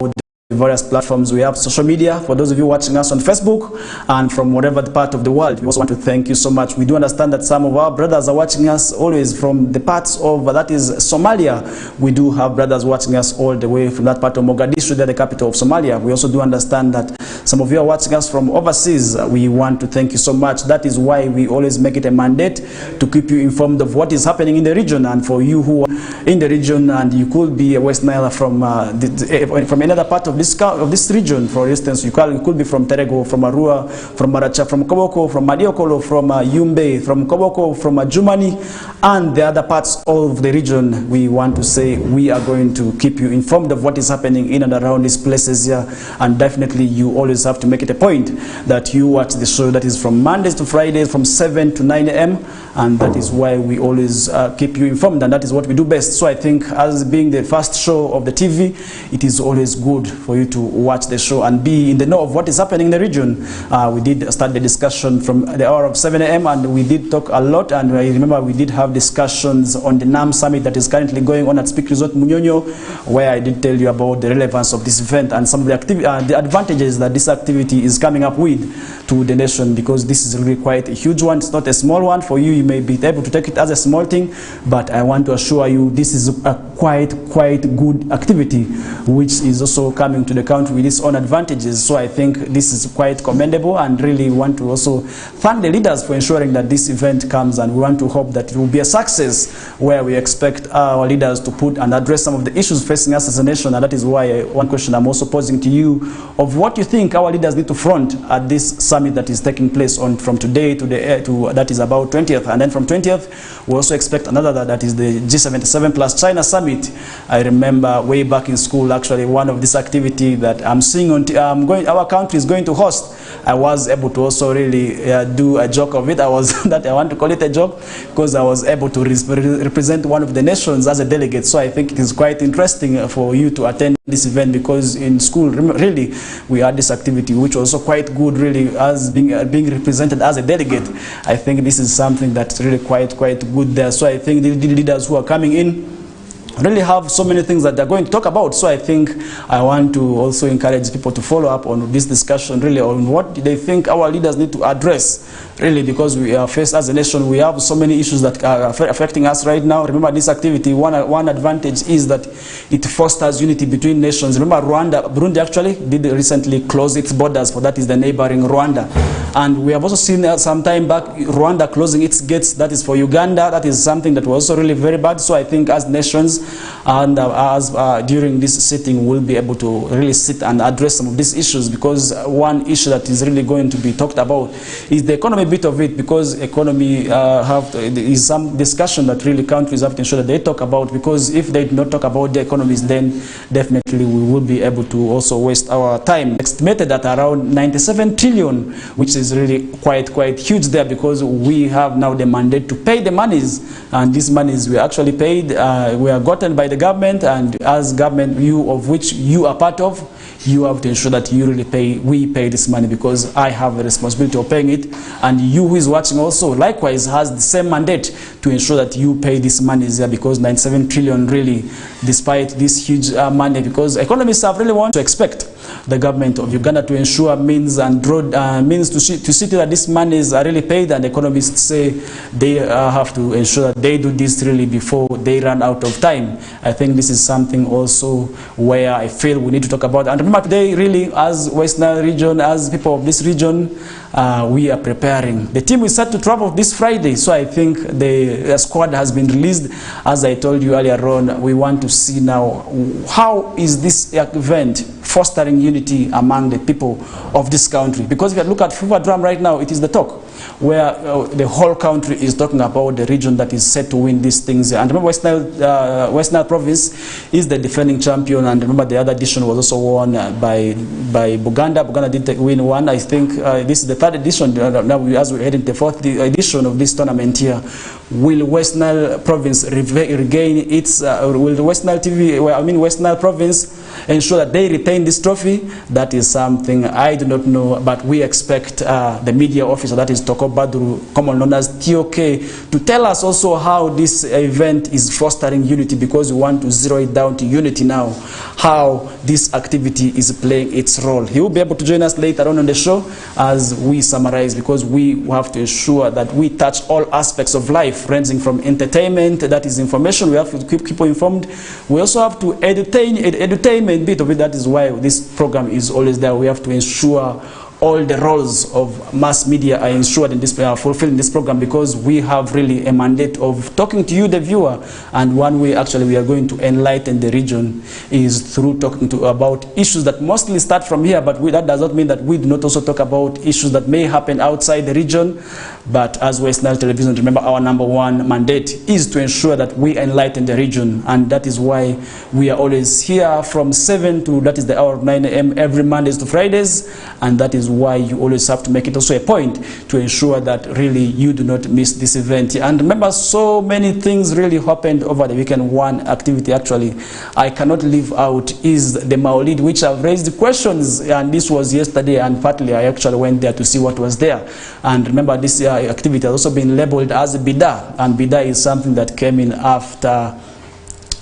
the various platforms, we have social media. For those of you watching us on Facebook and from whatever part of the world, we also want to thank you so much. We do understand that some of our brothers are watching us always from the parts of, that is Somalia. We do have brothers watching us all the way from that part of Mogadishu, the capital of Somalia. We also do understand that some of you are watching us from overseas. We want to thank you so much. That is why we always make it a mandate to keep you informed of what is happening in the region. And for you who are in the region and you could be a West Nile from another part of this region, for instance, you could be from Terego, from Arua, from Maracha, from Koboko, from Madiokolo, from Yumbe, from Koboko, from Jumani, and the other parts of the region. We want to say we are going to keep you informed of what is happening in and around these places here, and definitely you always have to make it a point that you watch the show. That is from Mondays to Fridays from 7 to 9 a.m. and that is why we always keep you informed, and that is what we do best. So I think, as being the first show of the TV, it is always good for you to watch the show and be in the know of what is happening in the region. We did start the discussion from the hour of 7 a.m. and we did talk a lot, and I remember we did have discussions on the NAM summit that is currently going on at Speak Resort Munyonyo, where I did tell you about the relevance of this event and some of the advantages that this activity is coming up with to the nation, because this is really quite a huge one. It's not a small one. For you, you may be able to take it as a small thing, but I want to assure you this is a quite good activity, which is also coming to the country with its own advantages. So I think this is quite commendable, and really want to also thank the leaders for ensuring that this event comes, and we want to hope that it will be a success, where we expect our leaders to put and address some of the issues facing us as a nation. And that is why one question I'm also posing to you, of what you think our leaders need to front at this summit that is taking place from today to that is about 20th, and then from 20th we also expect another that is the G77 plus China summit. I remember way back in school, actually, one of this activity that I'm seeing on our country is going to host. I was able to also really do a joke of it. I want to call it a joke, because I was able to represent one of the nations as a delegate. So I think it is quite interesting for you to attend this event, because in school really we had this activity which was also quite good, really, as being represented as a delegate. I think this is something that's really quite good there. So I think the leaders who are coming in really have so many things that they're going to talk about. So I think I want to also encourage people to follow up on this discussion, really, on what they think our leaders need to address, really, because we are faced as a nation. We have so many issues that are affecting us right now. Remember, this activity, one advantage is that it fosters unity between nations. Remember, Burundi actually did recently close its borders, for that is the neighboring Rwanda. And we have also seen some time back Rwanda closing its gates, that is for Uganda. That is something that was also really very bad. So I think as nations, and during this sitting, we'll be able to really sit and address some of these issues, because one issue that is really going to be talked about is the economy bit of it, because economy is some discussion that really countries have to ensure that they talk about, because if they do not talk about the economies, then definitely we will be able to also waste our time. Estimated at around 97 trillion, which is really quite huge there, because we have now the mandate to pay the monies, and these monies we actually paid, we are gotten by the government, and as government, you of which you are part of, you have to ensure that you really we pay this money, because I have the responsibility of paying it, and you who is watching also likewise has the same mandate to ensure that you pay this money there, because 97 trillion really, despite this huge money, because economists have really want to expect the government of Uganda to ensure means and road means to see that these monies are really paid, and economists say they have to ensure that they do this really before they run out of time. I think this is something also where I feel we need to talk about. And remember today, really, as West Nile region, as people of this region, we are preparing. The team is set to travel this Friday, so I think the squad has been released. As I told you earlier on, we want to see now how is this event fostering unity among the people of this country. Because if you look at FIFA Drum right now, it is the talk where the whole country is talking about the region that is set to win these things. And remember, West Nile province is the defending champion, and remember the other edition was also won by Buganda. Buganda did win one. I think this is the third edition. Now as we head into the fourth edition of this tournament here. Will West Nile province regain its, will the West Nile TV, well, I mean West Nile province ensure that they retain this trophy? That is something I do not know, but we expect the media officer, that is Toko Badru, commonly known as TOK, to tell us also how this event is fostering unity, because we want to zero it down to unity now, how this activity is playing its role. He will be able to join us later on the show as we summarize, because we have to ensure that we touch all aspects of life, ranging from entertainment, that is information, we have to keep people informed. We also have to edutainment bit of it. That is why this program is always there. We have to ensure all the roles of mass media are ensured in this, fulfilled in this program, because we have really a mandate of talking to you, the viewer. And one way actually we are going to enlighten the region is through talking about issues that mostly start from here, but that does not mean that we do not also talk about issues that may happen outside the region. But as West Nile Television, remember our #1 mandate is to ensure that we enlighten the region, and that is why we are always here from 7 to, that is the hour of 9 a.m. every Mondays to Fridays, and that is why you always have to make it also a point to ensure that really you do not miss this event. And remember, so many things really happened over the weekend. One activity actually I cannot leave out is the Maulid, which I've raised questions, and this was yesterday, and partly I actually went there to see what was there. And remember, this activity has also been labeled as Bidah, and Bidah is something that came in after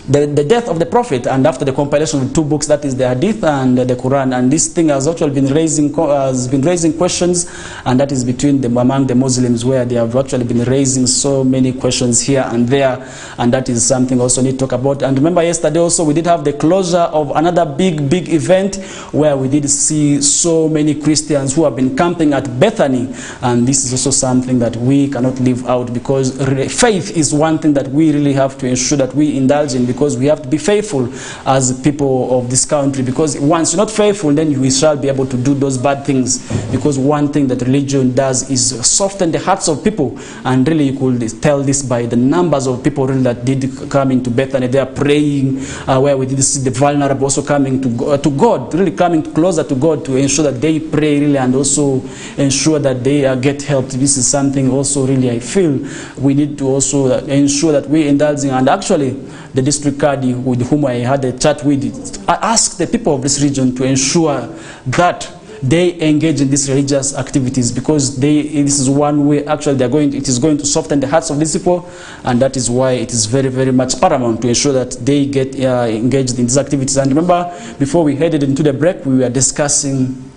the death of the Prophet and after the compilation of 2 books, that is the Hadith and the Quran. And this thing has actually been raising questions, and that is between among the Muslims, where they have actually been raising so many questions here and there, and that is something also need to talk about. And remember, yesterday also we did have the closure of another big event where we did see so many Christians who have been camping at Bethany, and this is also something that we cannot leave out, because faith is one thing that we really have to ensure that we indulge in, because we have to be faithful as people of this country, because once you're not faithful, then we shall be able to do those bad things. Because one thing that religion does is soften the hearts of people, and really you could tell this by the numbers of people really that did come into Bethany. They are praying, where we did see the vulnerable also coming to God, really coming closer to God to ensure that they pray really, and also ensure that they get help. This is something also really I feel we need to also ensure that we indulge in. And actually the district Kadi, with whom I had a chat with, I asked the people of this region to ensure that they engage in these religious activities, because this is one way actually it is going to soften the hearts of these people, and that is why it is very much paramount to ensure that they get engaged in these activities. And remember, before we headed into the break, we were discussing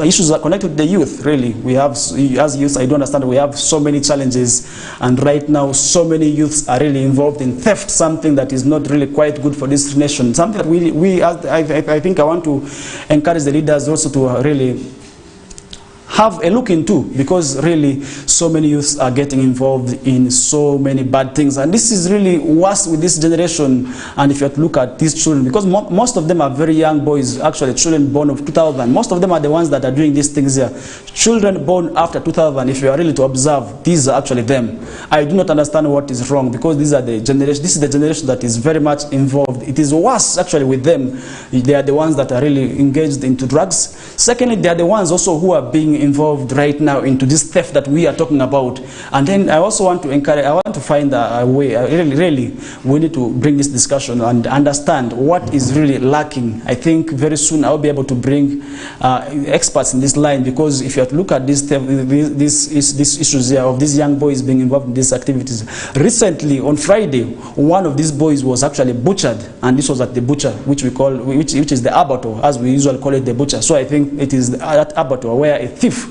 issues that connected to the youth. Really, we have, as youth, I do understand we have so many challenges, and right now so many youths are really involved in theft, something that is not really quite good for this nation, something that I think I want to encourage the leaders also to really have a look into, because really so many youths are getting involved in so many bad things, and this is really worse with this generation. And if you have to look at these children, because most of them are very young boys, actually children born of 2000, most of them are the ones that are doing these things here. Children born after 2000, if you are really to observe, these are actually them. I do not understand what is wrong, because these are the generation, this is the generation that is very much involved. It is worse actually with them. They are the ones that are really engaged into drugs. Secondly, they are the ones also who are being involved right now into this theft that we are talking about. And then I also want to encourage, I want to find a way, really, we need to bring this discussion and understand what is really lacking. I think very soon I'll be able to bring experts in this line, because if you have to look at these issues here of these young boys being involved in these activities. Recently, on Friday, one of these boys was actually butchered, and this was at the butcher, which is the abattoir, as we usually call it, the butcher. So I think it is at abattoir where a thief,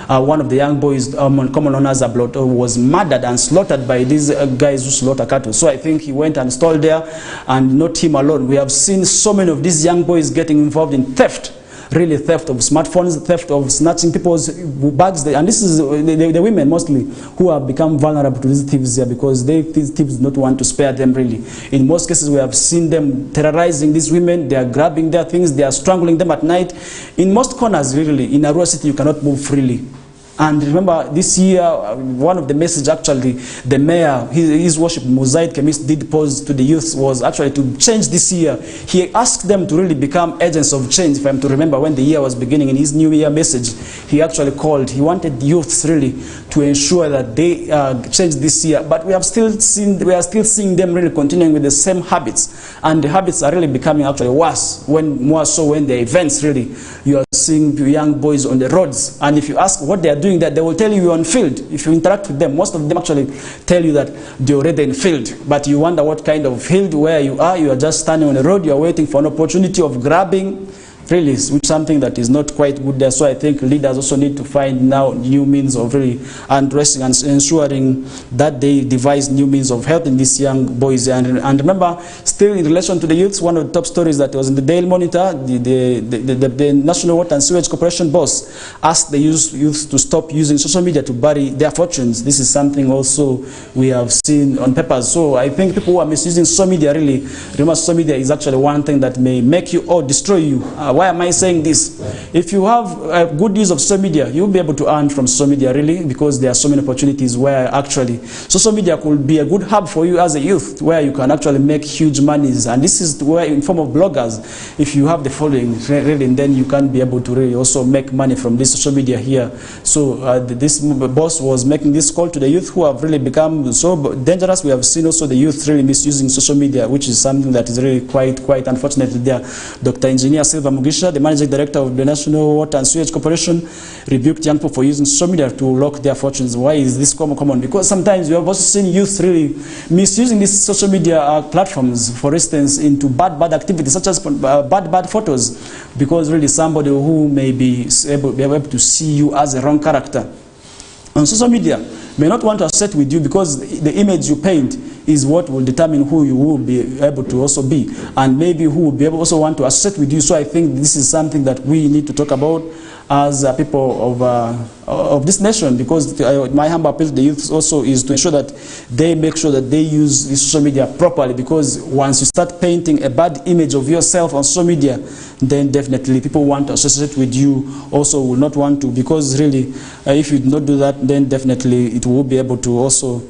one of the young boys, common known as a blot, was murdered and slaughtered by these guys who slaughter cattle. So I think he went and stole there, and not him alone. We have seen so many of these young boys getting involved in theft. Really, theft of smartphones, theft of snatching people's bags, and this is the women mostly who have become vulnerable to these thieves here, because these thieves do not want to spare them. Really, in most cases, we have seen them terrorizing these women. They are grabbing their things, they are strangling them at night. In most corners, really, in a rural city, you cannot move freely. And remember, this year, one of the messages actually, the mayor, his worship, Mosaic Chemist, did pose to the youth was actually to change this year. He asked them to really become agents of change. If I'm to remember, when the year was beginning, in his New Year message, he actually called. He wanted youths really to ensure that they change this year. But we are still seeing them really continuing with the same habits, and the habits are really becoming actually worse. More so when the events really, you are seeing young boys on the roads, and if you ask what they are doing, that they will tell you on field. If you interact with them, most of them actually tell you that they're already in field, but you wonder what kind of field where you are. You are just standing on the road, you are waiting for an opportunity of grabbing, really, which is something that is not quite good there. So I think leaders also need to find now new means of really addressing and ensuring that they devise new means of helping these young boys. And remember, still in relation to the youths, one of the top stories that was in the Daily Monitor, the National Water and Sewage Corporation boss asked the youth to stop using social media to bury their fortunes. This is something also we have seen on papers. So I think people who are misusing social media, really, remember, social media is actually one thing that may make you or destroy you. Why am I saying this? If you have good use of social media, you'll be able to earn from social media, really, because there are so many opportunities where actually social media could be a good hub for you as a youth, where you can actually make huge monies. And this is where, in form of bloggers, if you have the following, really, then you can be able to really also make money from this social media here. So this boss was making this call to the youth who have really become so dangerous. We have seen also the youth really misusing social media, which is something that is really quite unfortunate there. Dr. Engineer Silva Mugisha, the Managing Director of the National Water and Sewage Corporation, rebuked young people for using social media to lock their fortunes. Why is this common? Because sometimes we have also seen youth really misusing these social media platforms, for instance, into bad activities, such as bad photos, because really somebody who may be able to see you as a wrong character on social media may not want to associate with you, because the image you paint is what will determine who you will be able to also be, and maybe who will be able also want to associate with you. So I think this is something that we need to talk about as people of this nation, because my humble appeal to the youth also is to ensure that they make sure that they use social media properly, because once you start painting a bad image of yourself on social media, then definitely people want to associate with you also will not want to, because really if you do not do that, then definitely it will be able to also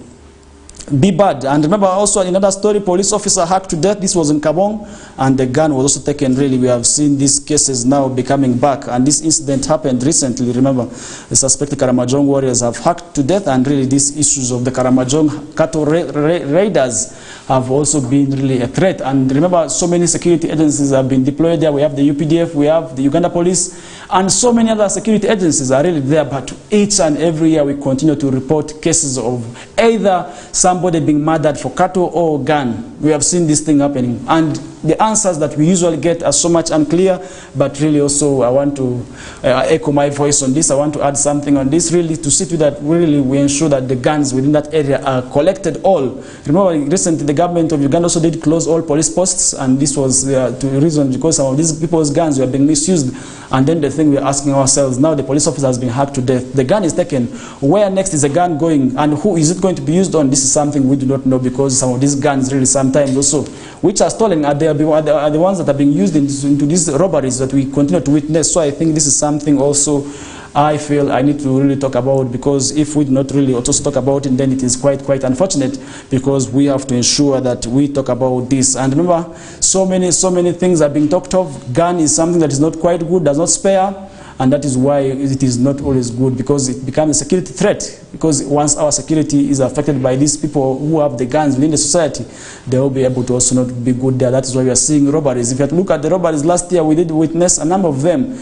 be bad. And remember also another story, police officer hacked to death. This was in Kabong, and the gun was also taken. Really, we have seen these cases now becoming back, and this incident happened recently. Remember, the suspected Karamajong warriors have hacked to death, and really these issues of the Karamajong cattle raiders have also been really a threat. And remember, so many security agencies have been deployed there. We have the UPDF, we have the Uganda Police, and so many other security agencies are really there. But each and every year we continue to report cases of either somebody being murdered for cattle or gun. We have seen this thing happening, and the answers that we usually get are so much unclear. But really also I want to echo my voice on this. I want to add something on this, really, to see to that really we ensure that the guns within that area are collected all. Remember, recently the government of Uganda also did close all police posts, and this was to reason because some of these people's guns were being misused. And then the thing we're asking ourselves, now the police officer has been hacked to death, the gun is taken, where next is the gun going, and who is it going to be used on? This is something we do not know, because some of these guns really sometimes also, which are stolen, are the ones that are being used into these robberies that we continue to witness. So I think this is something also I feel I need to really talk about, because if we do not really also talk about it, then it is quite unfortunate, because we have to ensure that we talk about this. And remember, so many things are being talked of. Gun is something that is not quite good, does not spare. and that is why it is not always good, because it becomes a security threat. Because once our security is affected by these people who have the guns within the society, they will be able to also not be good there. That is why we are seeing robberies. If you look at the robberies last year, we did witness a number of them.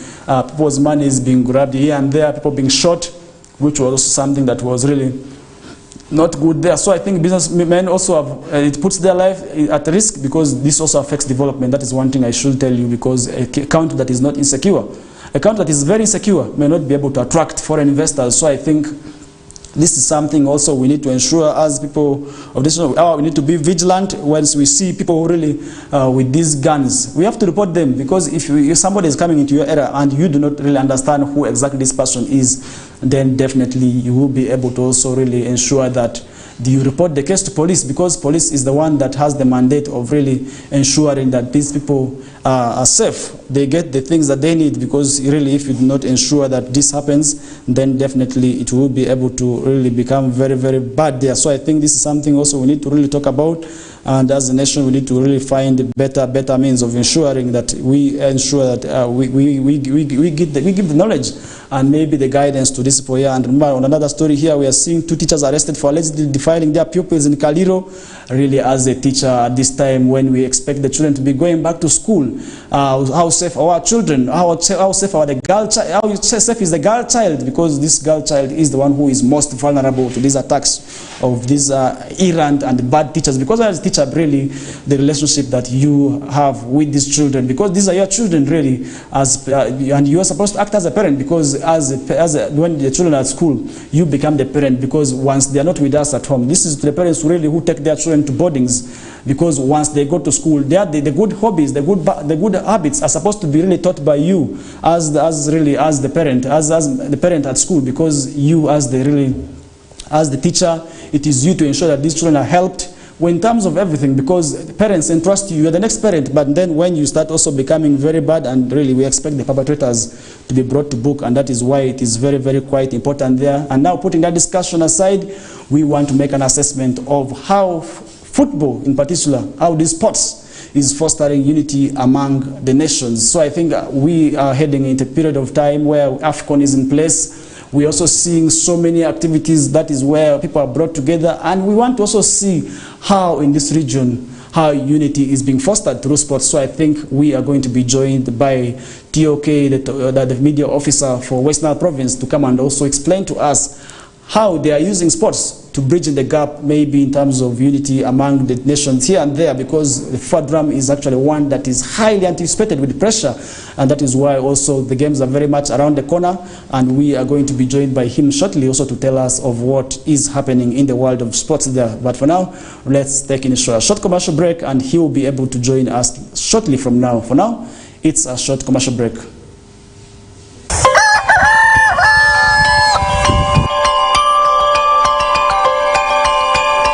People's money is being grabbed here and there, people being shot, which was also something that was really not good there. So I think businessmen also have, it puts their life at risk, because this also affects development. That is one thing I should tell you, because a country that is not insecure, a country that is very insecure, may not be able to attract foreign investors. So I think this is something also we need to ensure as people of this. We need to be vigilant once we see people who really with these guns. We have to report them, because if somebody is coming into your area and you do not really understand who exactly this person is, then definitely you will be able to also really ensure that you report the case to police, because police is the one that has the mandate of really ensuring that these people are safe. They get the things that they need, because really if you do not ensure that this happens, then definitely it will be able to really become very, very bad there. So I think this is something also we need to really talk about, and as a nation we need to really find better means of ensuring that we ensure that we give the knowledge and maybe the guidance to these people here. And remember, on another story here, we are seeing 2 teachers arrested for allegedly defiling their pupils in Kokoliriko. Really, as a teacher at this time when we expect the children to be going back to school, how safe are our children? How safe are the girl child? How safe is the girl child? Because this girl child is the one who is most vulnerable to these attacks of these errant and bad teachers. Because as a teacher, really, the relationship that you have with these children, because these are your children, really, and you are supposed to act as a parent, because when the children are at school, you become the parent, because once they are not with us at home, this is the parents really who take their children to boardings, because once they go to school, the good hobbies, the good habits are supposed to be really taught by you as the parent at school, because you as the teacher, it is you to ensure that these children are helped. Well, in terms of everything, because parents entrust you, you are the next parent, but then when you start also becoming very bad, and really we expect the perpetrators to be brought to book, and that is why it is very, very quite important there. And now, putting that discussion aside, we want to make an assessment of how football in particular, how these sports is fostering unity among the nations. So I think we are heading into a period of time where AFCON is in place. We're also seeing so many activities. That is where people are brought together, and we want to also see how in this region, how unity is being fostered through sports. So I think we are going to be joined by TOK, the media officer for Western Nile Province, to come and also explain to us how they are using sports to bridge the gap, maybe in terms of unity among the nations here and there, because the FADRAM is actually one that is highly anticipated with pressure, and that is why also the games are very much around the corner, and we are going to be joined by him shortly also to tell us of what is happening in the world of sports there. But for now, let's take in a short commercial break, and he will be able to join us shortly from now. For now, it's a short commercial break.